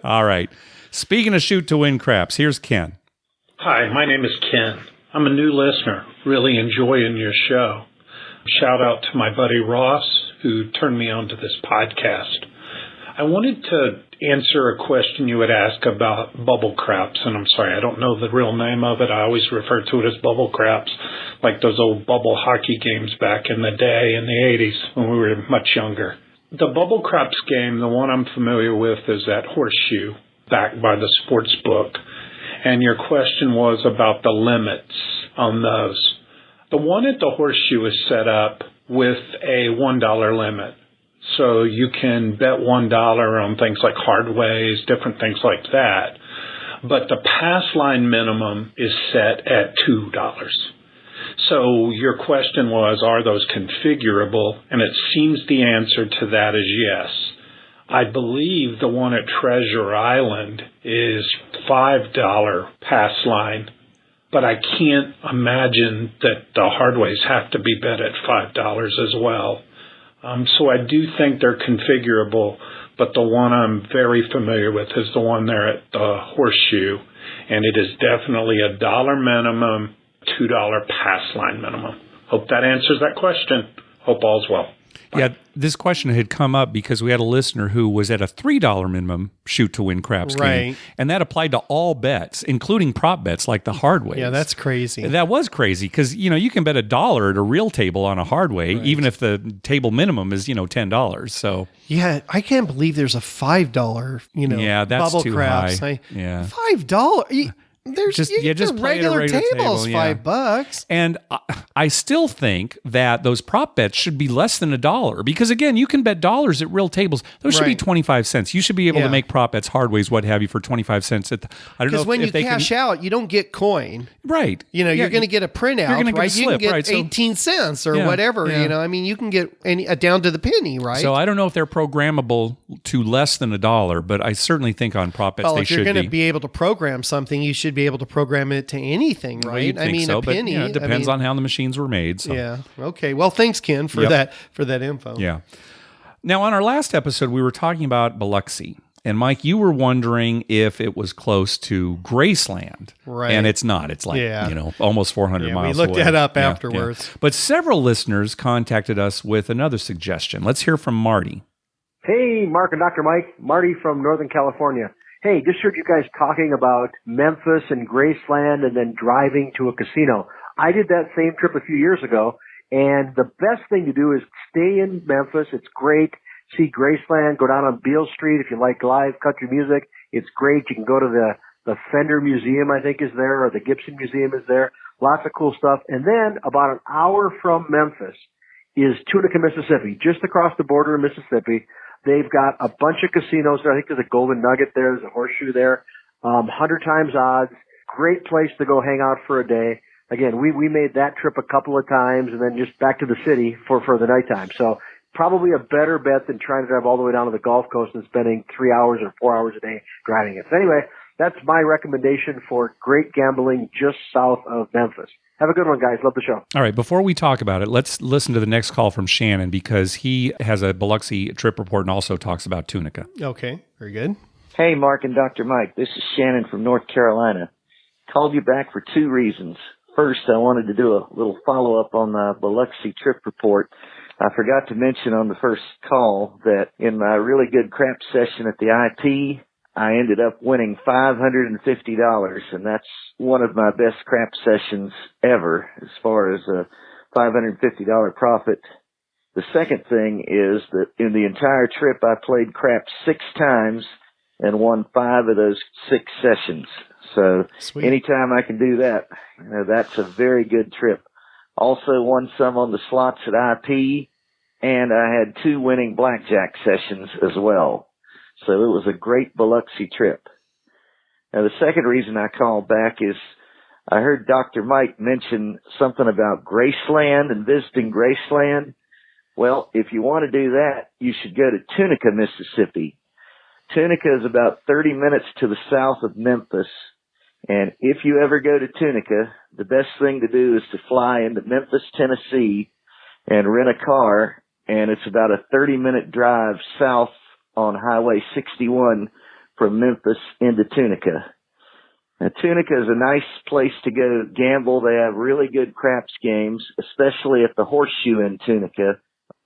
All right. Speaking of shoot to win craps, here's Ken. Hi, my name is Ken. I'm a new listener, really enjoying your show. Shout out to my buddy Ross, who turned me on to this podcast. I wanted to answer a question you had asked about bubble craps, and I'm sorry, I don't know the real name of it. I always refer to it as bubble craps, like those old bubble hockey games back in the day in the 80s when we were much younger. The bubble craps game, the one I'm familiar with, is that horseshoe, backed by the sports book. And your question was about the limits on those. The one at the horseshoe is set up with a $1 limit. So you can bet $1 on things like hardways, different things like that. But the pass line minimum is set at $2. So your question was, are those configurable? And it seems the answer to that is yes. I believe the one at Treasure Island is $5 pass line, but I can't imagine that the hardways have to be bet at $5 as well. So I do think they're configurable, but the one I'm very familiar with is the one there at the horseshoe, and it is definitely $1 minimum, $2 pass line minimum. Hope that answers that question. Hope all's well. Bye. Yeah, this question had come up because we had a listener who was at a $3 minimum shoot to win craps game, and that applied to all bets, including prop bets like the hardways. Yeah, that's crazy. That was crazy because you can bet $1 at a real table on a hardway, even if the table minimum is $10. So yeah, I can't believe there's a $5 that's bubble too craps. high. $5. There's just play at a regular tables, table, $5. And I still think that those prop bets should be less than $1 because again, you can bet dollars at real tables. Those should be 25 cents. You should be able to make prop bets, hardways, what have you, for 25 cents. I don't know because when you cash out, you don't get coin. Right. You're going to get a printout. You're going to get a slip, you can get 18 cents or whatever. I mean, you can get down to the penny, right? So I don't know if they're programmable to less than $1, but I certainly think on prop bets they should be. If you're going to be able to program something, you should be able to program it to anything, right? Well, you'd think so, a penny. But it depends on how the machines were made. So. Yeah. Okay. Well, thanks, Ken, for that info. Yeah. Now, on our last episode, we were talking about Biloxi. And Mike, you were wondering if it was close to Graceland. Right. And it's not. It's like, almost 400 miles away. We looked that up afterwards. Yeah. But several listeners contacted us with another suggestion. Let's hear from Marty. Hey, Mark and Dr. Mike. Marty from Northern California. Hey, just heard you guys talking about Memphis and Graceland and then driving to a casino. I did that same trip a few years ago, and the best thing to do is stay in Memphis. It's great. See Graceland, go down on Beale Street if you like live country music. It's great. You can go to the Fender Museum, I think, is there, or the Gibson Museum is there. Lots of cool stuff. And then about an hour from Memphis is Tunica, Mississippi, just across the border in Mississippi. They've got a bunch of casinos there. I think there's a Golden Nugget there. There's a Horseshoe there. 100 times odds. Great place to go hang out for a day. Again, we made that trip a couple of times and then just back to the city for the nighttime. So probably a better bet than trying to drive all the way down to the Gulf Coast and spending 3 hours or 4 hours a day driving it. So anyway, that's my recommendation for great gambling just south of Memphis. Have a good one, guys. Love the show. All right. Before we talk about it, let's listen to the next call from Shannon because he has a Biloxi trip report and also talks about Tunica. Okay. Very good. Hey, Mark and Dr. Mike. This is Shannon from North Carolina. Called you back for two reasons. First, I wanted to do a little follow-up on the Biloxi trip report. I forgot to mention on the first call that in my really good crap session at the IP, I ended up winning $550, and that's one of my best crap sessions ever as far as a $550 profit. The second thing is that in the entire trip, I played crap 6 times and won 5 of those 6 sessions. So Sweet. Anytime I can do that, that's a very good trip. Also won some on the slots at IP, and I had 2 winning blackjack sessions as well. So it was a great Biloxi trip. Now, the second reason I called back is I heard Dr. Mike mention something about Graceland and visiting Graceland. Well, if you want to do that, you should go to Tunica, Mississippi. Tunica is about 30 minutes to the south of Memphis. And if you ever go to Tunica, the best thing to do is to fly into Memphis, Tennessee, and rent a car. And it's about a 30-minute drive south on Highway 61 from Memphis into Tunica. Now, Tunica is a nice place to go gamble. They have really good craps games, especially at the Horseshoe in Tunica.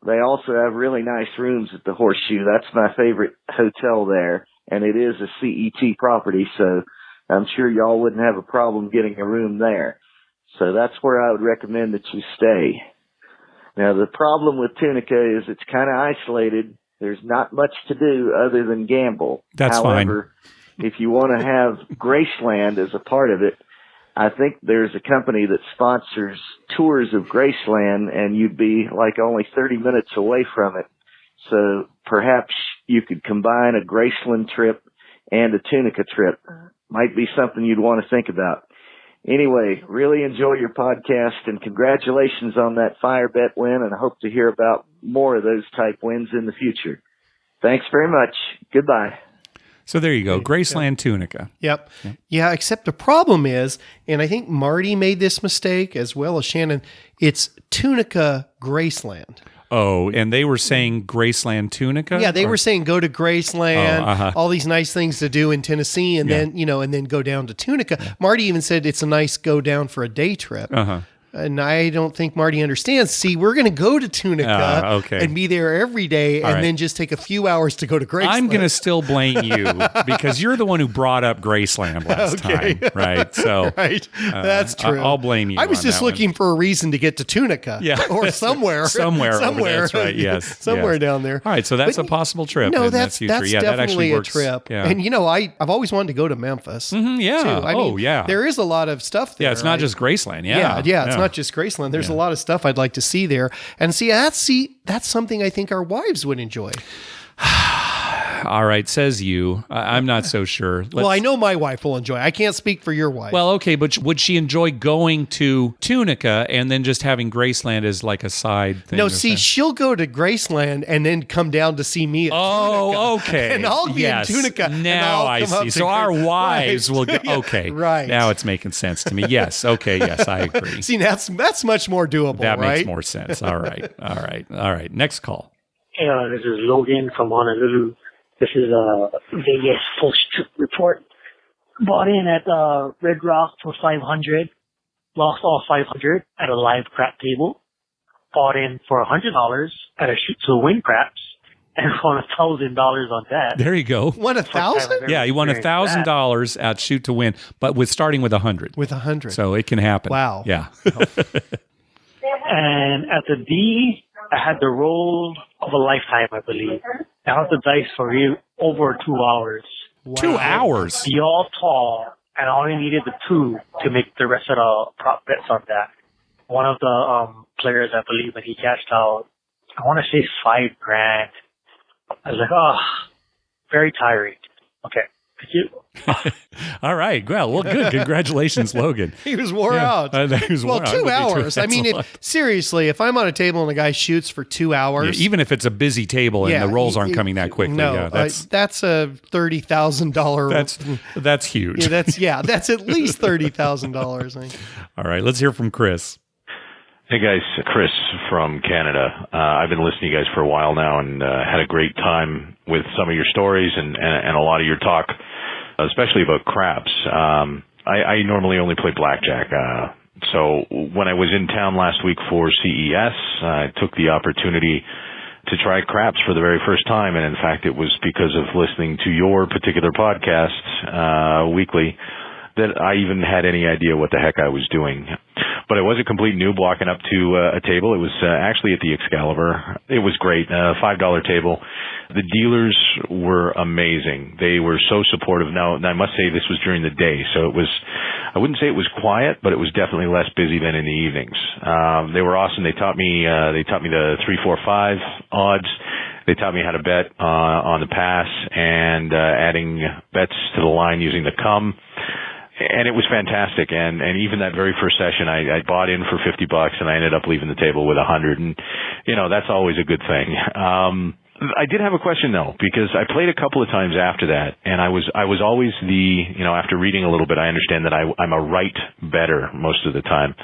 They also have really nice rooms at the Horseshoe. That's my favorite hotel there, and it is a CET property, so I'm sure y'all wouldn't have a problem getting a room there. So that's where I would recommend that you stay. Now, the problem with Tunica is it's kind of isolated. There's not much to do other than gamble. That's However, if you want to have Graceland as a part of it, I think there's a company that sponsors tours of Graceland, and you'd be like only 30 minutes away from it. So perhaps you could combine a Graceland trip and a Tunica trip. Might be something you'd want to think about. Anyway, really enjoy your podcast, and congratulations on that fire bet win, and I hope to hear about more of those type wins in the future. Thanks very much. Goodbye. So there you go, Graceland, Tunica. Yep. Yeah, except the problem is, and I think Marty made this mistake as well as Shannon, it's Tunica, Graceland. Oh, and they were saying Graceland, Tunica? Yeah, they were saying go to Graceland, all these nice things to do in Tennessee, and then, and then go down to Tunica. Yeah. Marty even said it's a nice go down for a day trip. And I don't think Marty understands. See, we're going to go to Tunica and be there every day and then just take a few hours to go to Graceland. I'm going to still blame you because you're the one who brought up Graceland last time, right? So, that's true. I'll blame you. I was just looking for a reason to get to Tunica or somewhere. somewhere. That's right, yes. Somewhere down there. All right, so that's a possible trip. No, that's definitely a trip. Yeah. And, I've always wanted to go to Memphis. Mm-hmm, yeah. Too. There is a lot of stuff there. Yeah, it's not just Graceland. Yeah, it's not just Graceland. There's a lot of stuff I'd like to see there. And that's something I think our wives would enjoy. All right, says you. I'm not so sure. Well, I know my wife will enjoy. I can't speak for your wife. Well, okay, but would she enjoy going to Tunica and then just having Graceland as like a side thing? No, see, she'll go to Graceland and then come down to see me at Tunica. Okay. And I'll be in Tunica. Now I see. So our wives will go. Okay. Right. Now it's making sense to me. Yes. Okay. Yes, I agree. See, that's much more doable, That right? makes more sense. All right. Next call. Hey, this is Logan from Honolulu. This is a Vegas full strip report. Bought in at Red Rock for $500. Lost all $500 at a live crap table. Bought in for $100 at a shoot to win craps. And won $1,000 on that. There you go. Won 1,000? Yeah, you won $1,000 at shoot to win, but starting with 100. With 100. So it can happen. Wow. Yeah. And at the D, I had the roll of a lifetime, I believe. I had the dice for over 2 hours. Wow. 2 hours? Be all tall, and I only needed the 2 to make the rest of the prop bets on that. One of the players, I believe, when he cashed out, I want to say $5,000. I was like, very tiring. Okay. Thank you. All right. Well, good. Congratulations, Logan. He was wore out. He was wore 2 hours. I mean, seriously, if I'm on a table and a guy shoots for 2 hours. Yeah, even if it's a busy table and the rolls aren't coming that quickly. No, that's a $30,000. That's huge. That's at least $30,000. All right. Let's hear from Chris. Hey guys, Chris from Canada. I've been listening to you guys for a while now and had a great time with some of your stories and a lot of your talk, especially about craps. I normally only play blackjack. So when I was in town last week for CES, I took the opportunity to try craps for the very first time. And in fact, it was because of listening to your particular podcast weekly that I even had any idea what the heck I was doing. But I was a complete noob walking up to a table. It was actually at the Excalibur. It was great, $5 table. The dealers were amazing. They were so supportive. Now, I must say this was during the day, so it was, I wouldn't say it was quiet, but it was definitely less busy than in the evenings. They were awesome. They taught me the 3, 4, 5 odds. They taught me how to bet on the pass and adding bets to the line using the come. And it was fantastic. And even that very first session, I bought in for $50 and I ended up leaving the table with 100. And, that's always a good thing. I did have a question though, because I played a couple of times after that, and I was always after reading a little bit, I understand that I'm a right better most of the time.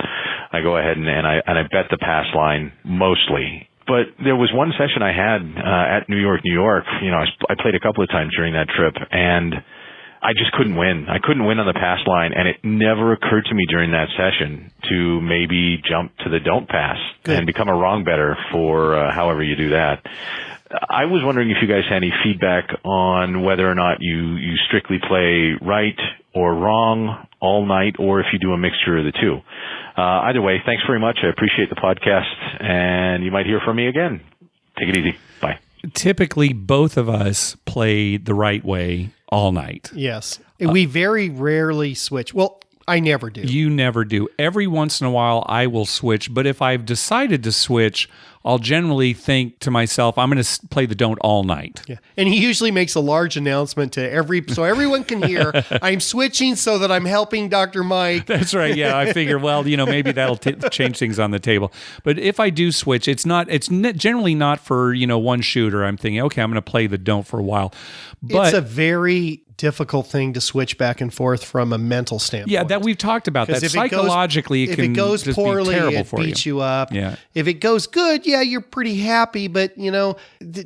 I go ahead and I bet the pass line mostly. But there was one session I had at New York. I played a couple of times during that trip, and I just couldn't win. I couldn't win on the pass line, and it never occurred to me during that session to maybe jump to the don't pass and become a wrong better for however you do that. I was wondering if you guys had any feedback on whether or not you strictly play right or wrong all night, or if you do a mixture of the two. Either way, thanks very much. I appreciate the podcast, and you might hear from me again. Take it easy. Bye. Typically, both of us play the right way all night. Yes. We very rarely switch. Well, I never do. You never do. Every once in a while, I will switch. But if I've decided to switch, I'll generally think to myself, I'm going to play the don't all night. Yeah. And he usually makes a large announcement to so everyone can hear, I'm switching so that I'm helping Dr. Mike. That's right. Yeah. I figure, well, maybe that'll change things on the table. But if I do switch, it's generally not for, one shooter. I'm thinking, okay, I'm going to play the don't for a while. But it's a very difficult thing to switch back and forth from a mental standpoint. Yeah, that we've talked about that. Psychologically, it can goes just poorly, be terrible it for you. beats you up. Yeah. If it goes good, yeah, you're pretty happy, but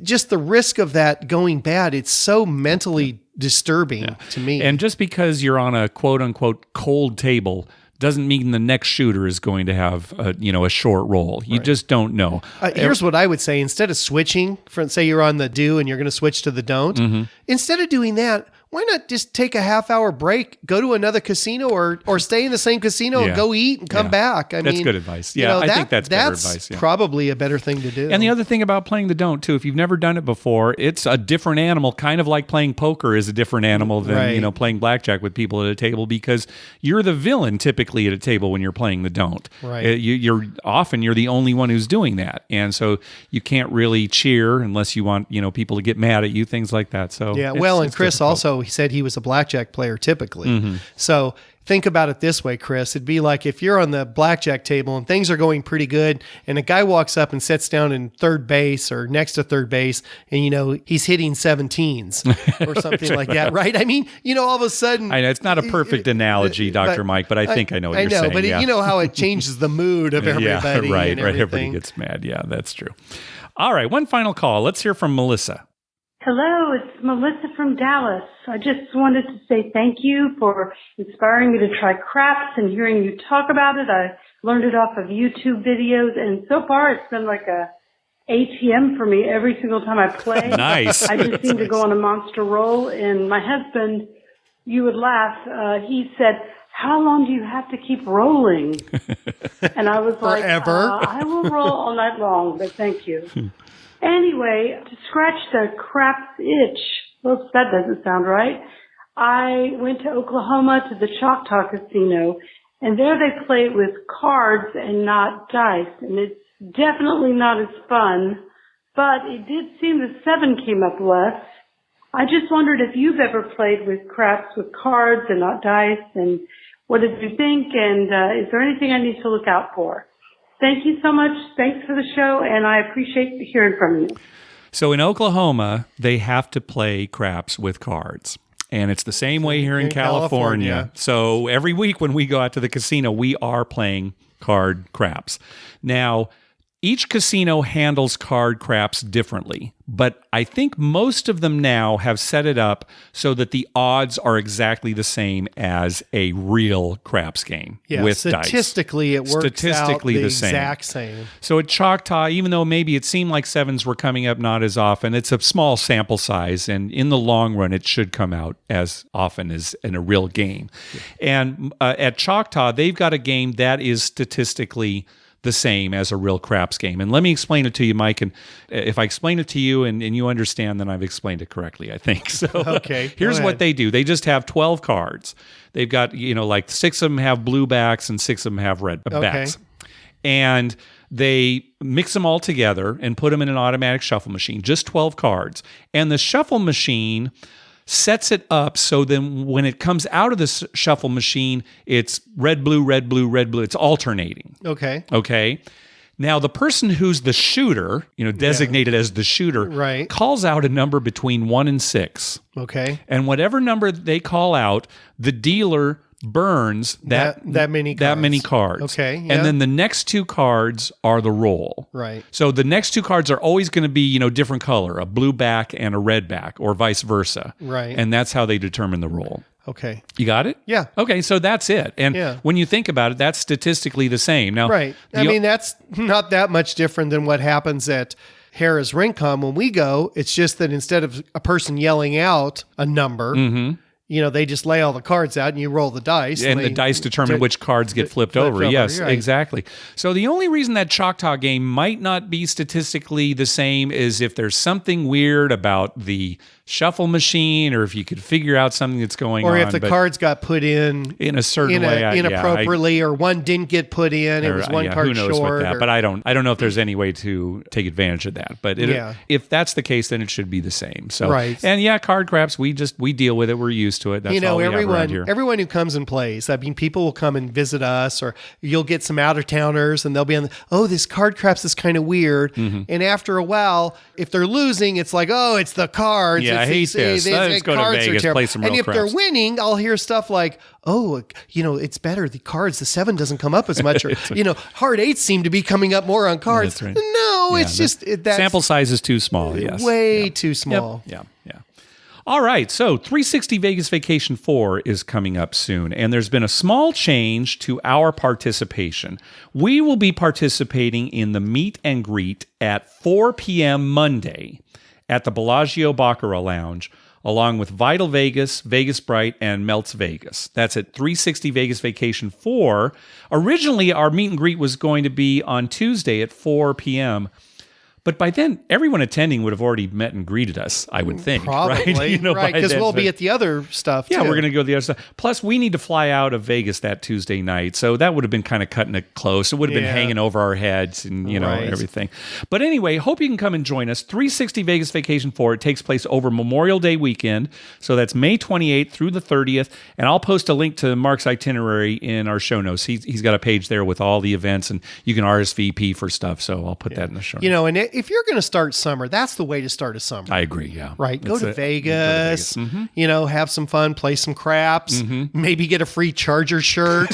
just the risk of that going bad, it's so mentally disturbing to me. And just because you're on a quote unquote cold table doesn't mean the next shooter is going to have a short roll. You just don't know. Here's what I would say. Instead of switching from, say you're on the do and you're going to switch to the don't, instead of doing that, why not just take a half-hour break, go to another casino or stay in the same casino and go eat and come back? That's good advice. Yeah, I think that's better advice. Yeah. Probably a better thing to do. And the other thing about playing the don't, too, if you've never done it before, it's a different animal, kind of like playing poker is a different animal than playing blackjack with people at a table, because you're the villain typically at a table when you're playing the don't. Right. You're the only one who's doing that. And so you can't really cheer unless you want people to get mad at you, things like that. So yeah, and Chris also, he said he was a blackjack player typically. So think about it this way, Chris. It'd be like if you're on the blackjack table and things are going pretty good and a guy walks up and sits down in third base or next to third base and, he's hitting 17s or something like that, right? I mean, all of a sudden... I know, it's not a perfect analogy, Dr. Mike, but I think I know what you're saying. But you know how it changes the mood of everybody. Right. And everything. Everybody gets mad. Yeah, that's true. All right, one final call. Let's hear from Melissa. Hello, it's Melissa from Dallas. I just wanted to say thank you for inspiring me to try craps and hearing you talk about it. I learned it off of YouTube videos, and so far it's been like a ATM for me every single time I play. Nice. I just seem to go on a monster roll, and my husband, you would laugh, he said, how long do you have to keep rolling? And I was like, I will roll all night long, but thank you. Anyway, to scratch the craps itch, oops, that doesn't sound right. I went to Oklahoma to the Choctaw Casino, and there they play it with cards and not dice, and it's definitely not as fun, but it did seem the 7 came up less. I just wondered if you've ever played with craps with cards and not dice, and what did you think, and is there anything I need to look out for? Thank you so much. Thanks for the show, and I appreciate hearing from you. So in Oklahoma, they have to play craps with cards. And it's the same way here in California. So every week when we go out to the casino, we are playing card craps. Now, each casino handles card craps differently, but I think most of them now have set it up so that the odds are exactly the same as a real craps game with dice. Statistically, it works out the exact same. So at Choctaw, even though maybe it seemed like 7s were coming up not as often, it's a small sample size, and in the long run, it should come out as often as in a real game. Yeah. And at Choctaw, they've got a game that is statistically the same as a real craps game. And let me explain it to you, Mike. And if I explain it to you and you understand, then I've explained it correctly, I think. So okay, here's what they do. They just have 12 cards. They've got, like 6 of them have blue backs and 6 of them have red backs. And they mix them all together and put them in an automatic shuffle machine, just 12 cards. And the shuffle machine sets it up so then when it comes out of the shuffle machine, it's red, blue, red, blue, red, blue. It's alternating. Okay. Now, the person who's the shooter, designated as the shooter, calls out a number between 1 and 6. Okay. And whatever number they call out, the dealer burns that many cards. Okay. Yeah. And then the next 2 cards are the roll. Right. So the next 2 cards are always going to be, different color, a blue back and a red back, or vice versa. Right. And that's how they determine the roll. Okay. You got it? Yeah. Okay, so that's it. And when you think about it, that's statistically the same. Now, right. I mean, that's not that much different than what happens at Harrah's Rincon when we go. It's just that instead of a person yelling out a number, they just lay all the cards out and you roll the dice. And the dice determine which cards get flipped over. Yes, right. Exactly. So the only reason that Choctaw game might not be statistically the same is if there's something weird about the shuffle machine, or if you could figure out something that's going on. Or if the cards got put in a certain way. Inappropriately, or one didn't get put in. It was one card who knows short. With that, but I don't know if there's any way to take advantage of that. But if that's the case, then it should be the same. So, and card craps, we deal with it. We're used to it. That's all we have around here. Everyone who comes and plays, I mean, people will come and visit us, or you'll get some out-of-towners and they'll be this card craps is kind of weird. And after a while, if they're losing, it's like, it's the cards. Yeah, I hate this. Let's go to Vegas, play some real And if craps. they're winning, I'll hear stuff like, it's better. The cards, the 7 doesn't come up as much. Or, hard 8s seem to be coming up more on cards. That's right. No, it's just that sample size is too small. Yes. Way too small. Yep. Yeah. All right, so 360 Vegas Vacation 4 is coming up soon, and there's been a small change to our participation. We will be participating in the meet and greet at 4 p.m. Monday at the Bellagio Baccarat Lounge, along with Vital Vegas, Vegas Bright, and Melts Vegas. That's at 360 Vegas Vacation 4. Originally, our meet and greet was going to be on Tuesday at 4 p.m., but by then, everyone attending would have already met and greeted us, I would think. Probably, right? Because we'll be at the other stuff, too. Yeah, we're going to go to the other stuff. Plus, we need to fly out of Vegas that Tuesday night, so that would have been kind of cutting it close. It would have been hanging over our heads and, everything. But anyway, hope you can come and join us. 360 Vegas Vacation 4. It takes place over Memorial Day weekend, so that's May 28th through the 30th, and I'll post a link to Mark's itinerary in our show notes. He's got a page there with all the events, and you can RSVP for stuff, so I'll put that in the show notes. And if you're going to start summer, that's the way to start a summer. I agree, yeah. Right. Go to Vegas, have some fun, play some craps, maybe get a free Charger shirt.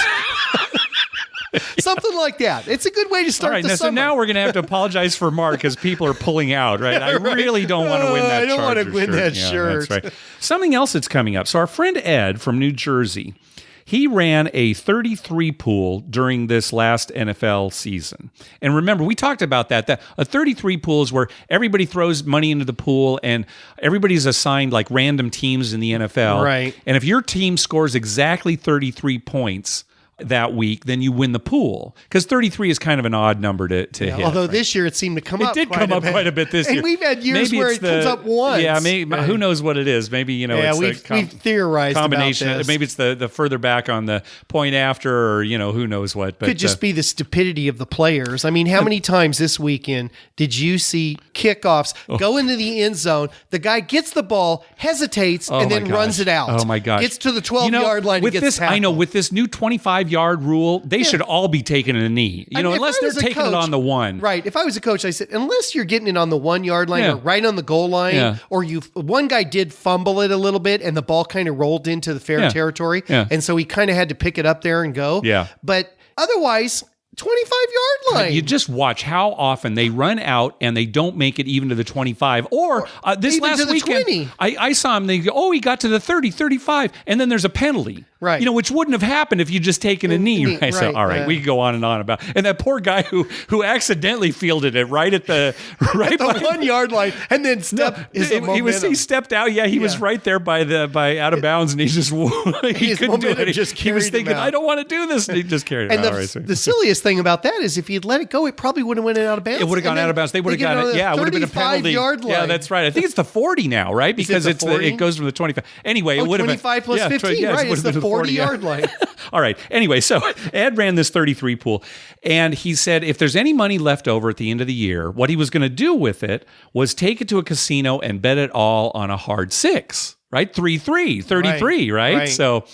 Something like that. It's a good way to start the summer. So now we're going to have to apologize for Mark because people are pulling out, right? I really don't want to win that Charger shirt. I don't want to win that shirt. That's right. Something else that's coming up. So our friend Ed from New Jersey, he ran a 33 pool during this last NFL season. And remember, we talked about that a 33 pool is where everybody throws money into the pool and everybody's assigned like random teams in the NFL. Right. And if your team scores exactly 33 points that week, then you win the pool. Because 33 is kind of an odd number to hit. Although this year it seemed to come up. It did come up quite a bit this year. And we've had years where it comes up once. Yeah, maybe, who knows what it is. Maybe, it's we've theorized combination. About this. Maybe it's the further back on the point after, or, who knows what. But could just be the stupidity of the players. I mean, how many times this weekend did you see kickoffs go into the end zone, the guy gets the ball, hesitates, and then runs it out. Oh, my gosh. Gets to the 12-yard line and gets tackled. I know, with this new 25-yard rule, they should all be taking a knee, unless they're taking it on the one. Right. If I was a coach, I said, unless you're getting it on the 1-yard line or right on the goal line, or one guy did fumble it a little bit and the ball kind of rolled into the fair territory. Yeah. And so he kind of had to pick it up there and go. Yeah. But otherwise, 25-yard line. You just watch how often they run out and they don't make it even to the 25. Or this even last to the weekend, 20. I saw him. They go, he got to the 30, 35, and then there's a penalty. Right. Which wouldn't have happened if you'd just taken a knee. Right. So, all right, we can go on and on about. And that poor guy who accidentally fielded it right at the 1 yard line, and then he stepped out. Yeah, he was right there by out of bounds, and he just he couldn't do it. He was thinking, I don't want to do this, and he just carried it out. And the silliest thing about that is if he'd let it go, it probably would have went out of bounds. It would have gone out of bounds. They would have got it. Yeah, it would have been a penalty. Yard line. Yeah, that's right. I think it's the 40 now, right? Because it goes from the 25. Anyway, it would have been 25 plus 15. Right, it's the 40 yard line. All right. Anyway, so Ed ran this 33 pool, and he said if there's any money left over at the end of the year, what he was going to do with it was take it to a casino and bet it all on a hard 6, right? 3-3, 33, right? So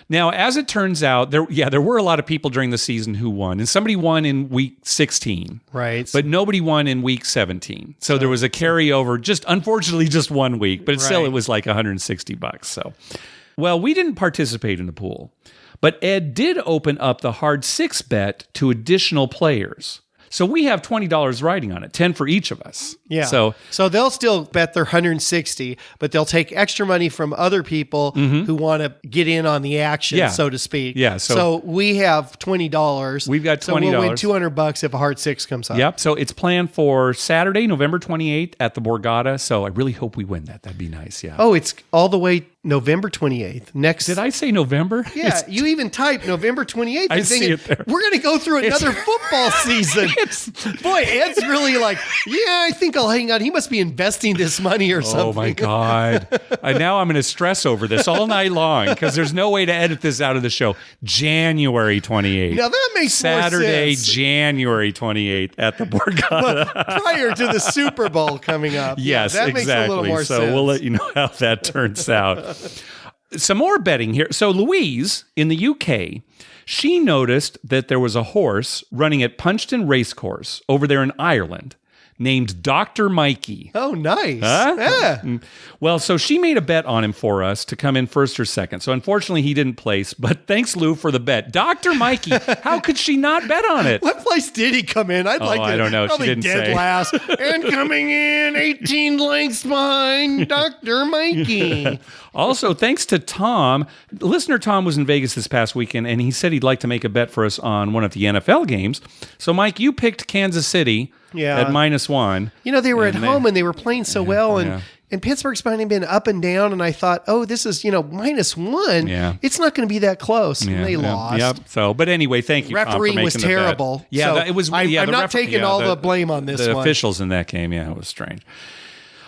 now, as it turns out, there were a lot of people during the season who won, and somebody won in week 16, right? But nobody won in week 17. So there was a carryover, unfortunately, just 1 week, but still, it was like $160. So, well, we didn't participate in the pool, but Ed did open up the hard 6 bet to additional players. So we have $20 riding on it, 10 for each of us. Yeah. So they'll still bet their 160, but they'll take extra money from other people who want to get in on the action, so to speak. Yeah. So we have $20. We've got $20. So we'll win $200 if a hard 6 comes up. Yep. So it's planned for Saturday, November 28th at the Borgata. So I really hope we win that. That'd be nice. Yeah. Oh, it's all the way November 28th. Next. Did I say November? Yeah. You even typed November 28th. I see it there. We're going to go through another football season. Boy, Ed's really like, I think I'll hang on. He must be investing this money or something. Oh my God. Now I'm going to stress over this all night long because there's no way to edit this out of the show. January 28th. Now that makes Saturday, more sense. January 28th at the Borgata. Prior to the Super Bowl coming up. Yes, that exactly. Makes a little more so sense. We'll let you know how that turns out. Some more betting here. So Louise in the UK, she noticed that there was a horse running at Punchton Racecourse over there in Ireland named Dr. Mikey. Oh, nice. Huh? Yeah. Well, so she made a bet on him for us to come in first or second. So unfortunately, he didn't place, but thanks, Lou, for the bet. Dr. Mikey, how could she not bet on it? What place did he come in? I don't know. Probably She didn't dead say. last. And coming in 18 lengths behind Dr. Mikey. Also, thanks to Tom. Listener Tom was in Vegas this past weekend, and he said he'd like to make a bet for us on one of the NFL games. So, Mike, you picked Kansas City at -1. They were at home and they were playing so well, and Pittsburgh's been up and down, and I thought, this is, -1. Yeah. It's not going to be that close. And they lost. Yep. So, but anyway, thank you, Tom, for Refereeing making was the bet. terrible. Yeah, So it was. I'm the not taking all the blame on this the one. officials in that game, it was strange.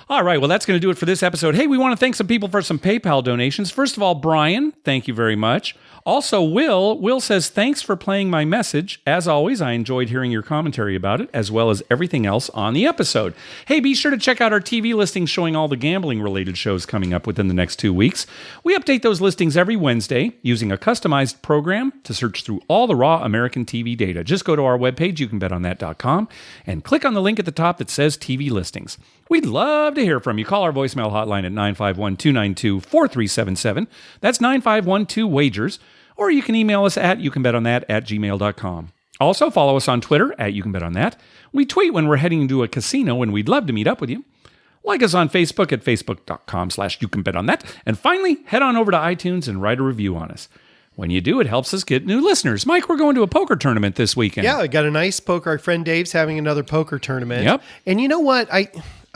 All right, well, that's going to do it for this episode. Hey, we want to thank some people for some PayPal donations. First of all, Brian, thank you very much. Also, Will says, thanks for playing my message. As always, I enjoyed hearing your commentary about it, as well as everything else on the episode. Hey, be sure to check out our TV listings showing all the gambling-related shows coming up within the next 2 weeks. We update those listings every Wednesday using a customized program to search through all the raw American TV data. Just go to our webpage, youcanbetonthat.com, and click on the link at the top that says TV listings. We'd love to hear from you. Call our voicemail hotline at 951-292-4377. That's 9512-WAGERS. Or you can email us at youcanbetonThat@gmail.com. Also, follow us on Twitter at youcanbetonThat. We tweet when we're heading to a casino, and we'd love to meet up with you. Like us on Facebook at facebook.com/youcanbetonThat. And finally, head on over to iTunes and write a review on us. When you do, it helps us get new listeners. Mike, we're going to a poker tournament this weekend. Yeah, I got a nice poker. Our friend Dave's having another poker tournament. Yep. And you know what?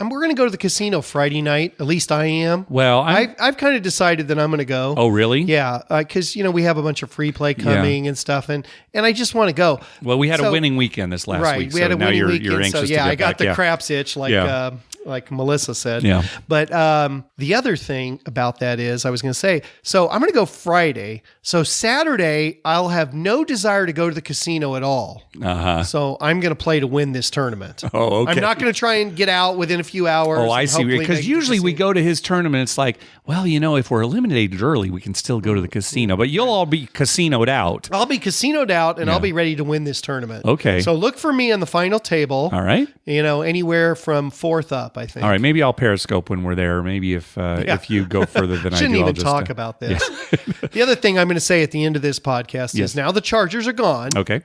We're going to go to the casino Friday night. At least I am. Well, I've kind of decided that I'm going to go. Oh, really? Yeah, because we have a bunch of free play coming and stuff, and I just want to go. Well, we had a winning weekend this last week. We had a winning weekend. You're anxious to get I got back. the craps itch, like Melissa said. Yeah. But the other thing about that is, I was going to say, so I'm going to go Friday. So Saturday, I'll have no desire to go to the casino at all. Uh-huh. So I'm going to play to win this tournament. Oh, okay. I'm not going to try and get out within a few hours. Oh, I see. Because usually we go to his tournament, it's like, well, if we're eliminated early, we can still go to the casino. But you'll all be casinoed out. I'll be casinoed out, and I'll be ready to win this tournament. Okay. So look for me on the final table. All right. Anywhere from 4th up, I think. All right. Maybe I'll Periscope when we're there. Maybe if you go further than I do, Shouldn't I'll even just talk about this. The other thing I'm going to say at the end of this podcast is now the Chargers are gone. Okay.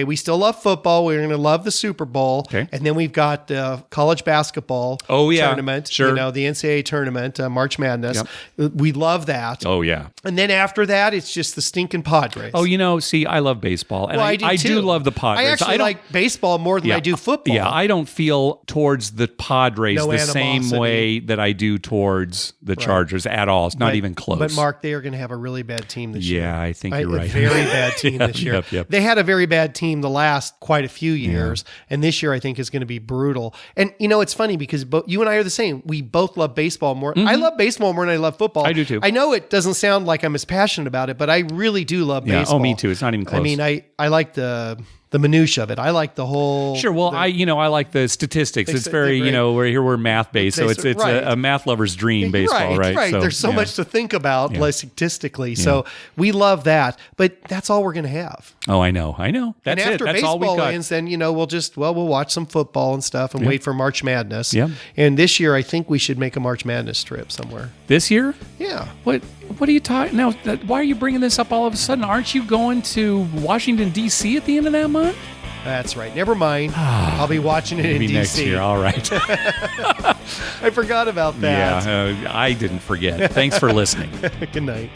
We still love football. We're going to love the Super Bowl. Okay. And then we've got college basketball. football yeah, tournament. sure. The NCAA tournament, March Madness. Yep. We love that. Oh, yeah. And then after that, it's just the stinking Padres. Oh, see, I love baseball. And I do love the Padres. I actually like baseball more than I do football. Yeah, I don't feel towards the Padres the same way that I do towards the Chargers at all. It's not even close. But, Mark, they are going to have a really bad team this year. Yeah, I think you're right. A very bad team this year. Yep. They had a very bad team the last quite a few years, and this year I think is going to be brutal. And, it's funny because you and I are the same. We both love baseball more. Mm-hmm. I love baseball more than I love football. I do too. I know it doesn't sound like I'm as passionate about it, but I really do love baseball. Oh, me too. It's not even close. I mean, I like the minutia of it. I like the whole. Sure. Well, I like the statistics. It's very, we're math based, so it's a math lover's dream, baseball, right? Right. So, there's so much to think about, statistically. Yeah. So we love that, but that's all we're going to have. Oh, I know. That's and after it. That's all we got. Ends, then we'll watch some football and stuff and wait for March Madness. Yeah. And this year, I think we should make a March Madness trip somewhere. This year? Yeah. What are you talking now? Why are you bringing this up all of a sudden? Aren't you going to Washington D.C. at the end of that month? That's right. Never mind. I'll be watching it in D.C. next year. All right. I forgot about that. Yeah, I didn't forget. Thanks for listening. Good night.